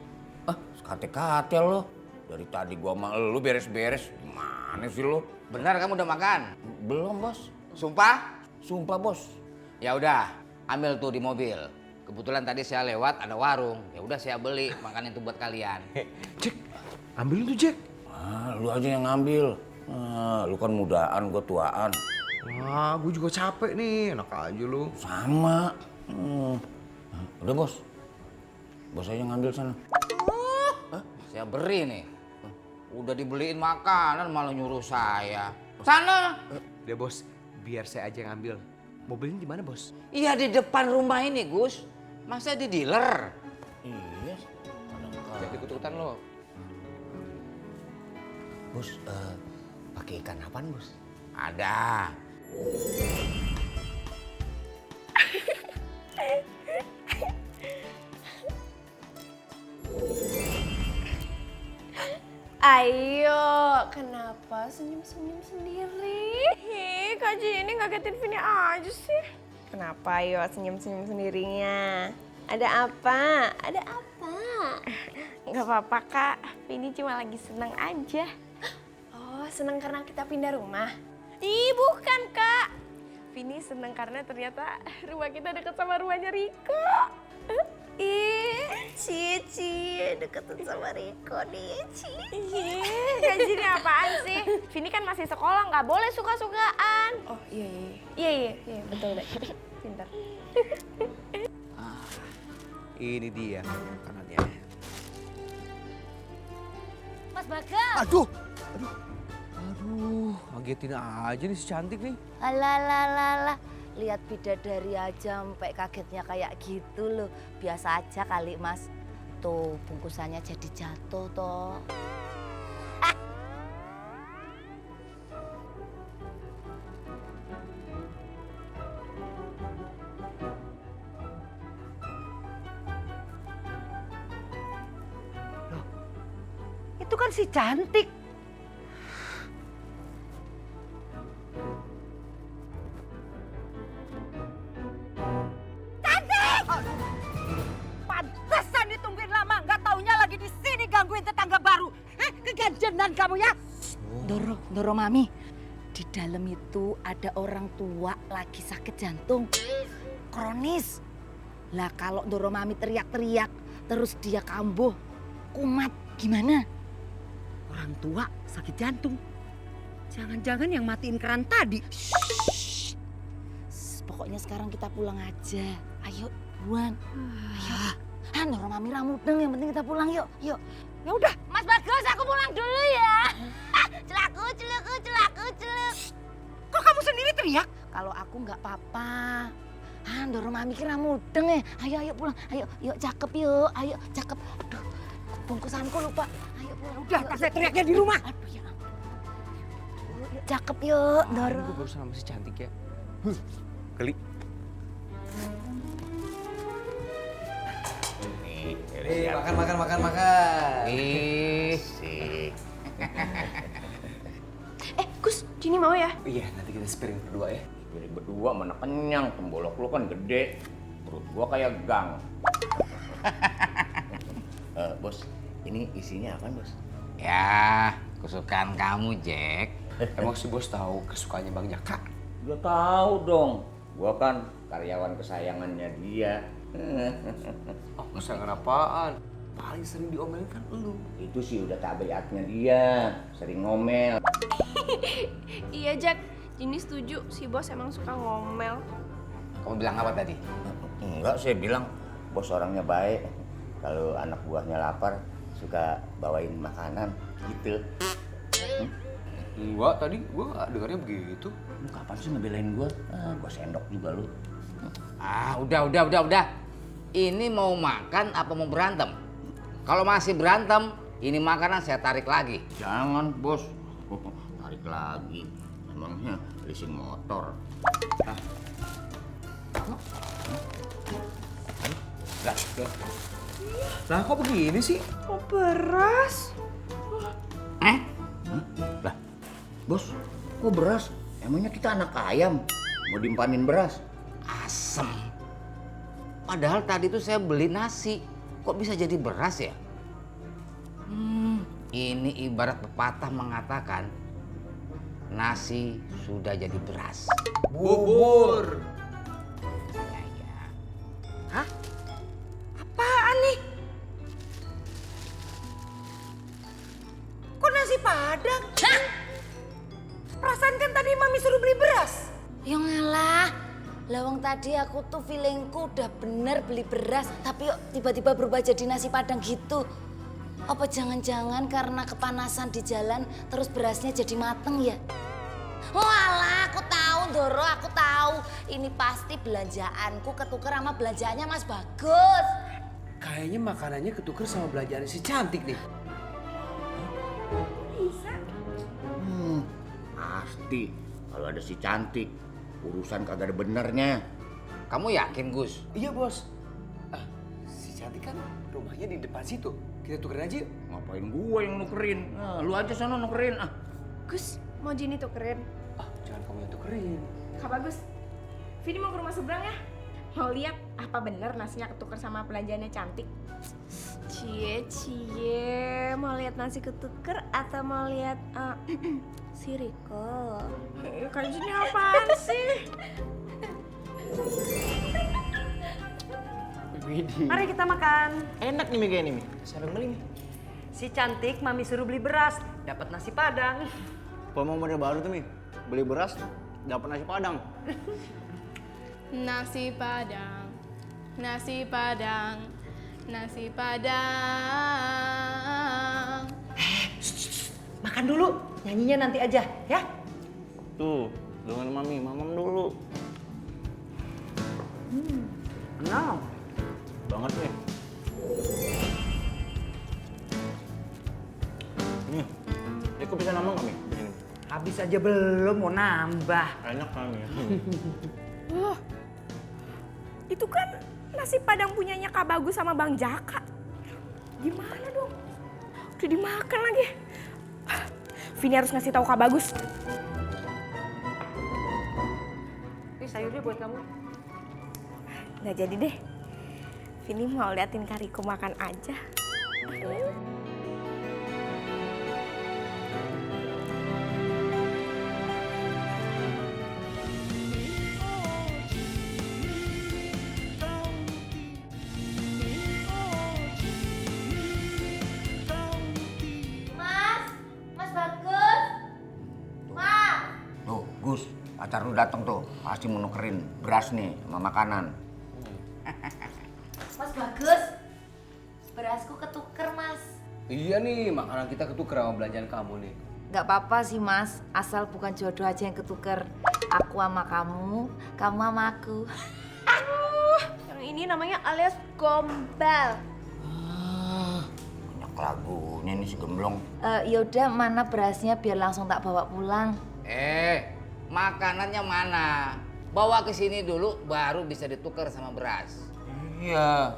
Speaker 3: Kate-kate lo. Dari tadi gua sama lu beres-beres. Gimana sih lo?
Speaker 10: Benar kamu udah makan?
Speaker 3: Belum bos.
Speaker 10: Sumpah?
Speaker 3: Sumpah bos.
Speaker 10: Ya udah, ambil tuh di mobil. Kebetulan tadi saya lewat ada warung. Ya udah saya beli makan itu buat kalian.
Speaker 8: Jack, ambilin tuh Jack.
Speaker 3: Lu aja yang ngambil. Lu kan mudaan, gua tuaan.
Speaker 8: Wah, gue juga capek nih. Enak aja lu.
Speaker 3: Sama. Udah bos. Bos aja ngambil sana.
Speaker 10: Saya beri nih. Udah dibeliin makanan malah nyuruh saya. Sana.
Speaker 8: Udah bos, biar saya aja yang ambil. Mobilnya di mana bos?
Speaker 10: Iya di depan rumah ini Gus. Masa di dealer?
Speaker 3: Iya.
Speaker 10: Jadi ikut-ikutan lo.
Speaker 3: Bos, pakai ikan apaan bos?
Speaker 10: Ada.
Speaker 4: Ayo, kenapa senyum-senyum sendiri? Kak Jenny ngagetin Vini aja sih. Kenapa ayo senyum-senyum sendirinya? Ada apa? Ada apa? Gak apa-apa Kak, Vini cuma lagi seneng aja. Oh, seneng karena kita pindah rumah? Ih, bukan Kak. Vini seneng karena ternyata rumah kita deket sama rumahnya Riko. Ih, Cici deketin sama Riko nih, Cici. Kak Jenny apaan sih? Vini kan masih sekolah, nggak boleh suka-sukaan. Oh iya, betul deh. Pintar.
Speaker 8: Ini dia makanannya.
Speaker 1: Mas Bagas.
Speaker 8: Aduh, ngagetin aja nih si Cantik nih.
Speaker 1: Alah. Lihat bidadari aja sampai kagetnya kayak gitu loh. Biasa aja kali Mas. Tuh bungkusannya jadi jatuh toh.
Speaker 5: Itu kan si Cantik. dandan kamu ya.
Speaker 1: Doro Mami, di dalam itu ada orang tua lagi sakit jantung. Kronis. Lah kalau Doro Mami teriak-teriak, terus dia kambuh, kumat, gimana?
Speaker 5: Orang tua sakit jantung. Jangan-jangan yang matiin keran tadi.
Speaker 1: Pokoknya sekarang kita pulang aja. Ayo, buruan. Ayo. Doro Mami ramudeng, yang penting kita pulang yuk. Yuk.
Speaker 5: Ya udah.
Speaker 1: Mas Bagus, aku pulang dulu ya. Celaku.
Speaker 5: Kok kamu sendiri teriak?
Speaker 1: Kalau aku nggak apa-apa. Doro Mami kira mudeng ya. Ayo pulang. Ayo, yuk cakep yuk. Ayo cakep. Aduh, bungkusanku lupa. Ayo pulang.
Speaker 5: Udah, pas saya teriaknya di rumah.
Speaker 1: Aduh ya. Yuk, cakep yuk, Doro.
Speaker 8: Gue baru sama si cantik ya.
Speaker 3: Geli.
Speaker 8: Makan.
Speaker 3: Sik.
Speaker 4: Gus, Jini mau ya?
Speaker 8: Iya, nanti kita spiring berdua ya.
Speaker 3: Jadi berdua mana kenyang, pembolok lu kan gede. Perut gua kayak gang. Bos, ini isinya apa, Bos?
Speaker 10: Ya, kesukaan kamu, Jack.
Speaker 8: Emang si bos tahu kesukaannya Bang Jaka?
Speaker 3: Gua tahu dong. Gua kan karyawan kesayangannya dia.
Speaker 8: Oh, kesayangan apaan? Paling sering diomelin kan lu.
Speaker 3: Itu sih udah tabiatnya dia, sering ngomel.
Speaker 4: Iya, Jack. Jini setuju, si bos emang suka ngomel.
Speaker 10: Kamu bilang apa tadi?
Speaker 3: Enggak, saya bilang bos orangnya baik. Kalau anak buahnya lapar, suka bawain makanan gitu.
Speaker 8: Enggak, tadi gua dengarnya begitu.
Speaker 3: Lu kapan sih ngebelain gua? Gua sendok juga lu.
Speaker 10: Udah. Ini mau makan apa mau berantem? Kalau masih berantem, ini makanan saya tarik lagi.
Speaker 3: Jangan, Bos. Tarik lagi. Emangnya leasing motor.
Speaker 8: Lah kok begini sih?
Speaker 4: Oh, beras.
Speaker 3: Lah, Bos, kok beras? Emangnya kita anak ayam? Mau dimpanin beras?
Speaker 10: Asem. Padahal tadi tuh saya beli nasi. Kok bisa jadi beras ya? Ini ibarat pepatah mengatakan nasi sudah jadi beras.
Speaker 8: Bubur.
Speaker 10: Ya.
Speaker 5: Hah? Apaan nih? Kok nasi padang? Hah? Perasaan kan tadi Mami suruh beli beras.
Speaker 1: Ya ngalah. Lawang tadi aku tuh feelingku udah bener beli beras, tapi yuk tiba-tiba berubah jadi nasi padang gitu. Apa jangan-jangan karena kepanasan di jalan terus berasnya jadi mateng ya? Walah, aku tahu Doro, aku tahu. Ini pasti belanjaanku ketuker sama belanjaannya Mas Bagus.
Speaker 8: Kayaknya makanannya ketuker sama belanjaan si cantik nih.
Speaker 3: Pasti. Kalau ada si cantik, urusan kagak ada benernya.
Speaker 10: Kamu yakin, Gus?
Speaker 8: Iya, Bos. Si cantik kan rumahnya di depan situ. Kita tukerin aja yuk.
Speaker 3: Ngapain gua yang nukerin? Lu aja sana nukerin.
Speaker 4: Gus, mau Jini tukerin?
Speaker 8: Jangan kamu yang tukerin.
Speaker 4: Kak Bagus, Vini mau ke rumah seberang ya? Mau lihat apa bener nasinya ketuker sama belanjaannya cantik? Cie, mau lihat nasi ketuker atau mau lihat si Riko? Kayak gini apaan sih?
Speaker 5: Mari kita makan.
Speaker 6: Enak nih Mega ini, Mi. Siapa yang beli, Mi?
Speaker 5: Si cantik Mami suruh beli beras, dapat nasi padang.
Speaker 6: Kalau mau model baru tuh, Mi. Beli beras, dapat nasi padang.
Speaker 9: Nasi padang, nasi padang, nasi padang.
Speaker 5: Makan dulu, nyanyinya nanti aja ya.
Speaker 6: Tuh, dengan Mami, Mamam dulu.
Speaker 5: Enak.
Speaker 6: Banget, Mi. Ini kok bisa nambah nggak, Mi? Begini.
Speaker 5: Habis aja belum mau nambah.
Speaker 6: Enak kan, Mi?
Speaker 4: Wah, itu kan nasi padang punyanya Kak Bagus sama Bang Jaka. Gimana dong? Udah dimakan lagi. Vini harus ngasih tahu Kak Bagus.
Speaker 5: Ini sayurnya buat kamu.
Speaker 4: Nggak jadi deh. Vini mau liatin Kak Riko makan aja.
Speaker 10: Pacar lu datang tuh, pasti mau nukerin beras nih sama makanan.
Speaker 1: Mas Bagus, berasku ketuker mas.
Speaker 8: Iya nih, makanan kita ketuker sama belanjaan kamu nih.
Speaker 1: Gak apa-apa sih mas, asal bukan jodoh aja yang ketuker. Aku sama kamu sama aku.
Speaker 4: Yang ini namanya alias gombal.
Speaker 10: Banyak lagunya nih si gemblong.
Speaker 1: Yaudah mana berasnya biar langsung tak bawa pulang.
Speaker 10: Makanannya mana? Bawa ke sini dulu baru bisa ditukar sama beras. Iya.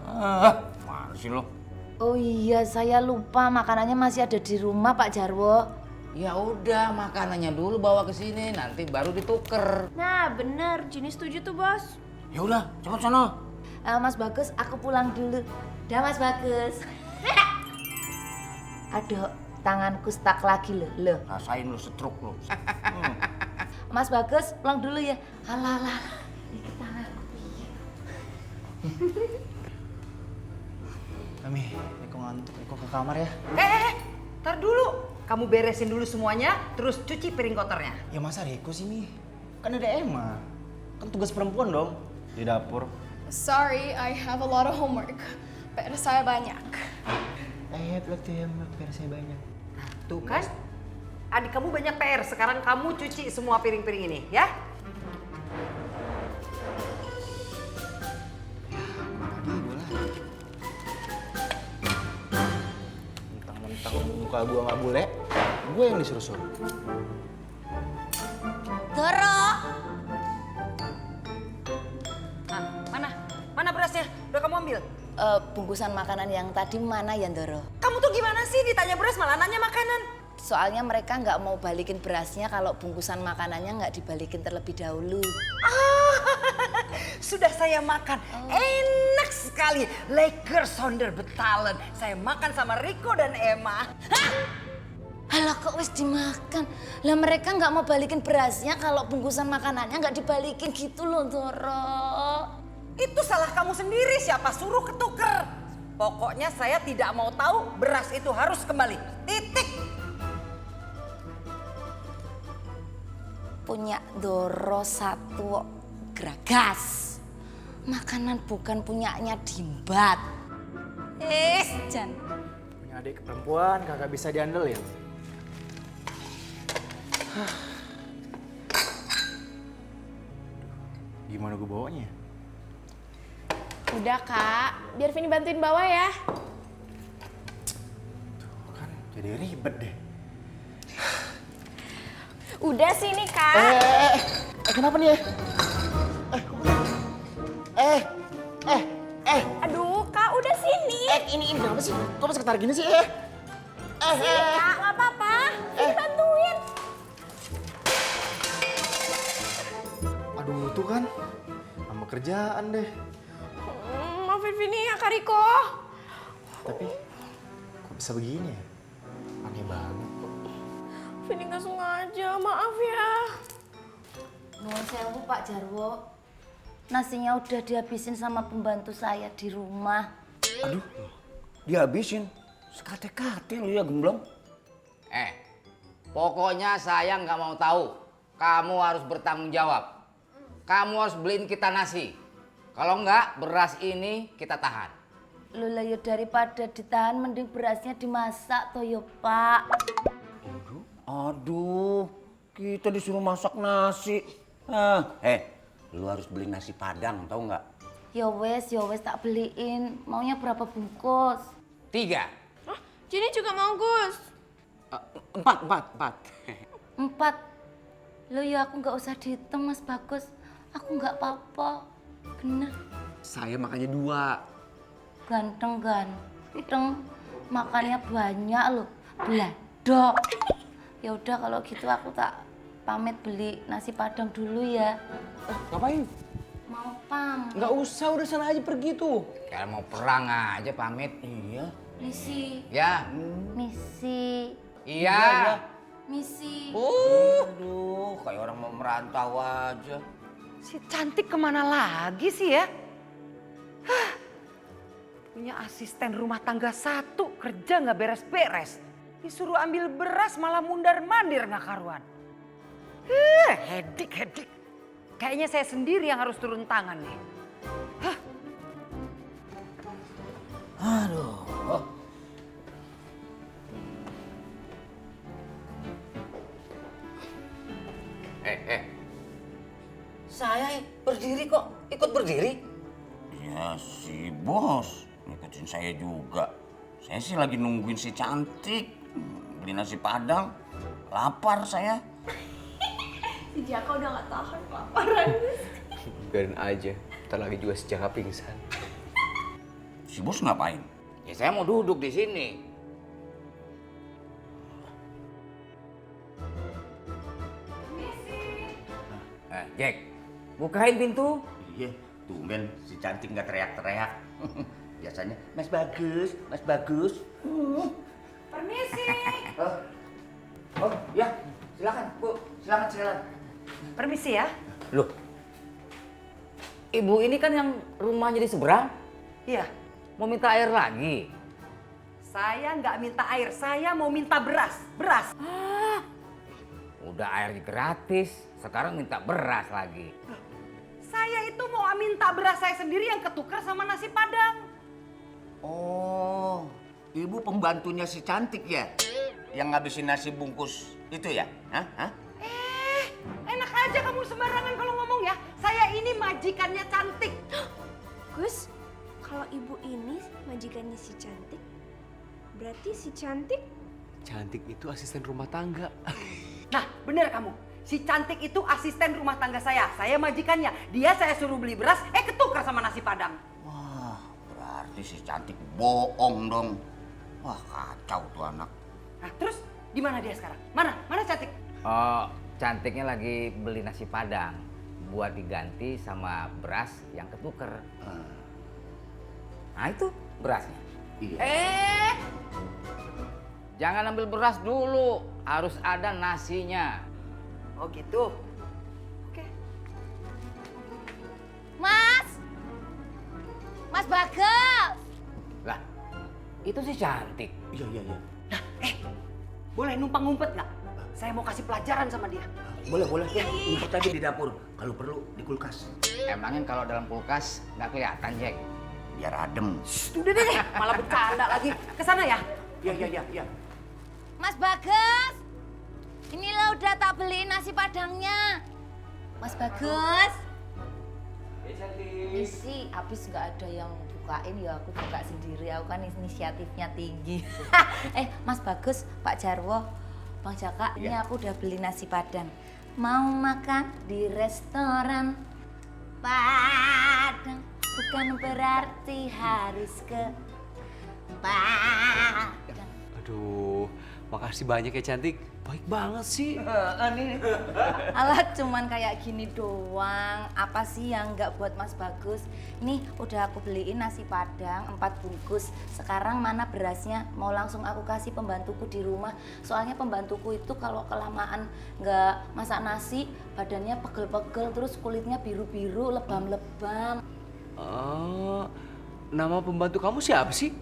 Speaker 10: Mana sih lo?
Speaker 1: Oh iya, saya lupa makanannya masih ada di rumah Pak Jarwo.
Speaker 10: Ya udah, makanannya dulu bawa ke sini, nanti baru ditukar.
Speaker 4: Nah bener, Jini setuju tuh bos.
Speaker 10: Ya udah, cepet sono.
Speaker 1: Mas Bagus, aku pulang dulu. Dah Mas Bagus. Aduh, tanganku stuck lagi loh.
Speaker 10: Rasain lu setruk lu.
Speaker 1: Mas Bagus, pulang dulu ya. Alah, dikit tanganku.
Speaker 6: Mami, Eko ngantuk, Eko ke kamar ya.
Speaker 5: Ntar dulu. Kamu beresin dulu semuanya, terus cuci piring kotornya.
Speaker 6: Ya masa Riko sih, Mi? Kan ada Emma. Kan tugas perempuan dong di dapur.
Speaker 9: Sorry, I have a lot of homework. PR saya banyak.
Speaker 6: Berarti ya, PR saya banyak.
Speaker 5: Tuh kan, adik kamu banyak PR. Sekarang kamu cuci semua piring-piring ini, ya?
Speaker 6: Mentang-mentang muka gua nggak bule, gue yang disuruh-suruh.
Speaker 1: Doro.
Speaker 5: Nah, mana berasnya? Udah kamu ambil?
Speaker 1: Bungkusan makanan yang tadi mana ya Doro?
Speaker 5: Kamu tuh gimana sih ditanya beras malah nanya makanan?
Speaker 1: Soalnya mereka nggak mau balikin berasnya kalau bungkusan makanannya nggak dibalikin terlebih dahulu.
Speaker 5: Sudah saya makan, enak sekali. Lekker sonder betalen. Saya makan sama Riko dan Emma.
Speaker 1: Halah kok wis dimakan? Lah mereka nggak mau balikin berasnya kalau bungkusan makanannya nggak dibalikin gitu loh Doro.
Speaker 5: Itu salah kamu sendiri, siapa suruh ketuker. Pokoknya saya tidak mau tahu, beras itu harus kembali. Titik.
Speaker 1: Punya Doro satu geragas. Makanan bukan punyanya Dimbat. Jan.
Speaker 6: Punya adik perempuan, kakak bisa diandelin. Gimana gue bawanya?
Speaker 4: Udah kak, biar Vini bantuin bawa ya.
Speaker 6: Tuh kan jadi ribet deh.
Speaker 4: Udah sini kak.
Speaker 6: Kenapa nih ya?
Speaker 4: Aduh kak, udah sini.
Speaker 6: Ini kenapa sih? Kok masih ketarik gini sih?
Speaker 4: Sini kak, nggak apa-apa. Vini bantuin.
Speaker 6: Aduh tuh kan, sama kerjaan deh.
Speaker 4: Maafin Vini ya Kak Riko.
Speaker 6: Tapi kok bisa begini ya? Aneh banget.
Speaker 4: Vini nggak sengaja, maaf ya.
Speaker 1: Nuwun sewu Pak Jarwo. Nasinya udah dihabisin sama pembantu saya di rumah.
Speaker 10: Aduh, dihabisin. Sekate-kate lu ya gemblong. Pokoknya saya nggak mau tahu. Kamu harus bertanggung jawab. Kamu harus beliin kita nasi. Kalau enggak, beras ini kita tahan.
Speaker 1: Lola ya daripada ditahan mending berasnya dimasak toh ya Pak.
Speaker 10: Aduh, kita disuruh masak nasi. Lu harus beli nasi Padang, tahu nggak?
Speaker 1: Ya wes tak beliin. Maunya berapa bungkus?
Speaker 10: 3.
Speaker 4: Jadi juga mau Gus.
Speaker 10: 4.
Speaker 1: 4. Lo ya aku nggak usah dihitung Mas Bagus. Aku nggak apa-apa. Bener.
Speaker 8: Saya makannya 2.
Speaker 1: Ganteng. Makannya banyak loh. Beladok. Ya udah kalau gitu aku tak pamit beli nasi Padang dulu ya.
Speaker 8: Ngapain?
Speaker 1: Mau pam.
Speaker 8: Nggak usah, udah sana aja pergi tuh.
Speaker 10: Kayak mau perang aja pamit. Iya.
Speaker 1: Misi.
Speaker 10: Ya.
Speaker 1: Misi.
Speaker 10: Iya.
Speaker 1: Misi.
Speaker 10: Aduh, kayak orang mau merantau aja.
Speaker 5: Si cantik kemana lagi sih ya? Punya asisten rumah tangga 1, kerja nggak beres-beres. Disuruh ambil beras malah mundar-mandir nggak karuan. Hedik. Kayaknya saya sendiri yang harus turun tangan nih.
Speaker 10: Aduh. Saya berdiri kok, ikut berdiri?
Speaker 3: Ya si bos ngikutin saya juga. Saya sih lagi nungguin si cantik beli nasi padang. Lapar saya.
Speaker 4: Si Jaka udah gak tahan kelaparan.
Speaker 8: Biarin aja, ntar lagi juga si Jaka pingsan.
Speaker 3: Si bos ngapain?
Speaker 10: Ya saya mau duduk di sini. Jack, bukain pintu.
Speaker 3: Iya, tumben si cantik nggak teriak-teriak. Biasanya, Mas Bagus, Mas Bagus.
Speaker 5: Permisi.
Speaker 10: Oh, ya, silakan, Bu. Silakan.
Speaker 5: Permisi ya.
Speaker 10: Loh, ibu ini kan yang rumahnya di seberang.
Speaker 5: Iya.
Speaker 10: Mau minta air lagi?
Speaker 5: Saya nggak minta air, saya mau minta beras. Beras.
Speaker 10: Udah air gratis, sekarang minta beras lagi.
Speaker 5: Saya itu mau minta beras saya sendiri yang ketukar sama nasi padang.
Speaker 3: Oh, ibu pembantunya si cantik ya? Yang ngabisin nasi bungkus itu ya? Hah?
Speaker 5: Enak aja kamu sembarangan kalau ngomong ya. Saya ini majikannya cantik.
Speaker 4: Gus, kalau ibu ini majikannya si cantik, berarti si cantik
Speaker 8: Cantik itu asisten rumah tangga.
Speaker 5: Nah, bener kamu. Si cantik itu asisten rumah tangga saya. Saya majikannya. Dia saya suruh beli beras, ketukar sama nasi padang.
Speaker 3: Wah, berarti si cantik bohong dong. Wah, kacau tuh anak.
Speaker 5: Nah, terus di mana dia sekarang? Mana cantik?
Speaker 10: Oh, cantiknya lagi beli nasi padang buat diganti sama beras yang ketuker. Nah itu berasnya.
Speaker 3: Iya.
Speaker 10: Jangan ambil beras dulu, harus ada nasinya.
Speaker 5: Oh gitu. Oke.
Speaker 1: Mas Bagas.
Speaker 10: Lah, itu sih cantik.
Speaker 3: Iya.
Speaker 5: Nah, boleh numpang ngumpet nggak? Saya mau kasih pelajaran sama dia.
Speaker 3: Boleh. Ya, ngumpet aja di dapur. Kalau perlu di kulkas.
Speaker 10: Emangnya kalau dalam kulkas nggak kelihatan, Jack?
Speaker 3: Biar adem.
Speaker 5: Udah deh, malah bercanda lagi. Kesana ya?
Speaker 3: Iya.
Speaker 1: Mas Bagas. Inilah udah tak beliin nasi padangnya. Mas Bagas. Misi, habis nggak ada yang bukain ya aku buka sendiri. Aku kan inisiatifnya tinggi. Mas Bagus, Pak Jarwo, Bang Jaka, ini aku udah beli nasi padang. Mau makan di restoran Padang, bukan berarti harus ke Padang.
Speaker 8: Aduh, makasih banyak ya cantik. Baik banget sih.
Speaker 1: Alah cuman kayak gini doang. Apa sih yang nggak buat Mas Bagus? Nih udah aku beliin nasi padang 4 bungkus. Sekarang mana berasnya? Mau langsung aku kasih pembantuku di rumah. Soalnya pembantuku itu kalau kelamaan nggak masak nasi, badannya pegel-pegel, terus kulitnya biru-biru, lebam-lebam.
Speaker 8: Oh, nama pembantu kamu siapa sih?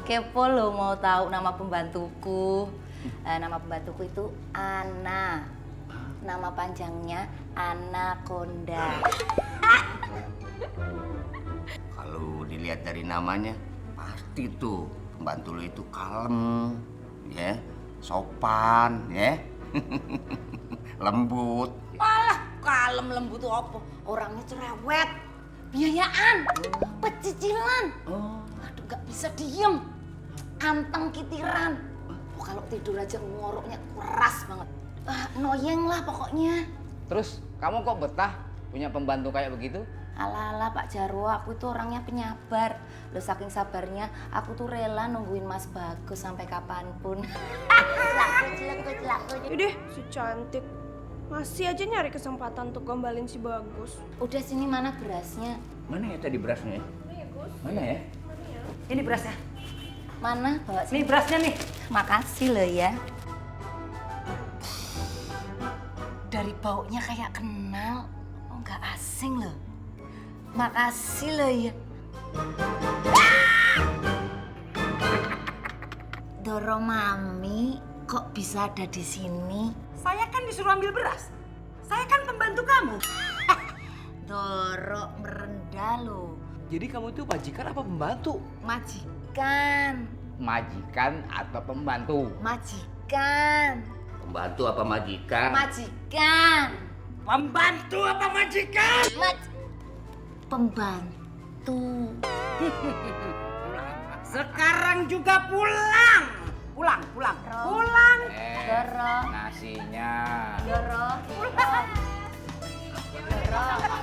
Speaker 1: Kepo lo mau tahu nama pembantuku? Nama pembantuku itu Ana. Nama panjangnya Anaconda.
Speaker 3: Kalau dilihat dari namanya, pasti tuh pembantu lo itu kalem, ya, sopan, ya, lembut.
Speaker 1: Malah kalem lembut tuh apa? Orangnya cerewet, biayaan, pecicilan. Aduh gak bisa diem, anteng kitiran. Kalau tidur aja ngoroknya keras banget. Noyeng lah pokoknya.
Speaker 10: Terus kamu kok betah punya pembantu kayak begitu?
Speaker 1: Alah Pak Jarwo, aku itu orangnya penyabar. Loh saking sabarnya, aku tuh rela nungguin Mas Bagus sampai kapanpun.
Speaker 4: Yaudah, si cantik. Masih aja nyari kesempatan untuk gombalin si Bagus.
Speaker 1: Udah sini mana berasnya?
Speaker 3: Mana ya tadi berasnya? Mana ya?
Speaker 5: Ini berasnya.
Speaker 1: Mana? Bawa sini.
Speaker 5: Nih berasnya nih.
Speaker 1: Makasih loh ya. Dari baunya kayak kenal. Oh, nggak asing loh. Makasih loh ya. Doro Mami kok bisa ada di sini?
Speaker 5: Saya kan disuruh ambil beras. Saya kan pembantu kamu.
Speaker 1: Doro merendah loh.
Speaker 8: Jadi kamu itu majikan apa pembantu?
Speaker 1: Majikan.
Speaker 10: Majikan atau pembantu?
Speaker 1: Majikan.
Speaker 10: Pembantu apa majikan?
Speaker 1: Majikan.
Speaker 5: Pembantu apa majikan?
Speaker 1: Pembantu.
Speaker 5: Sekarang juga pulang. Pulang. Pulang.
Speaker 1: Doro.
Speaker 10: Nasinya.
Speaker 1: Doro. Pulang. Doro.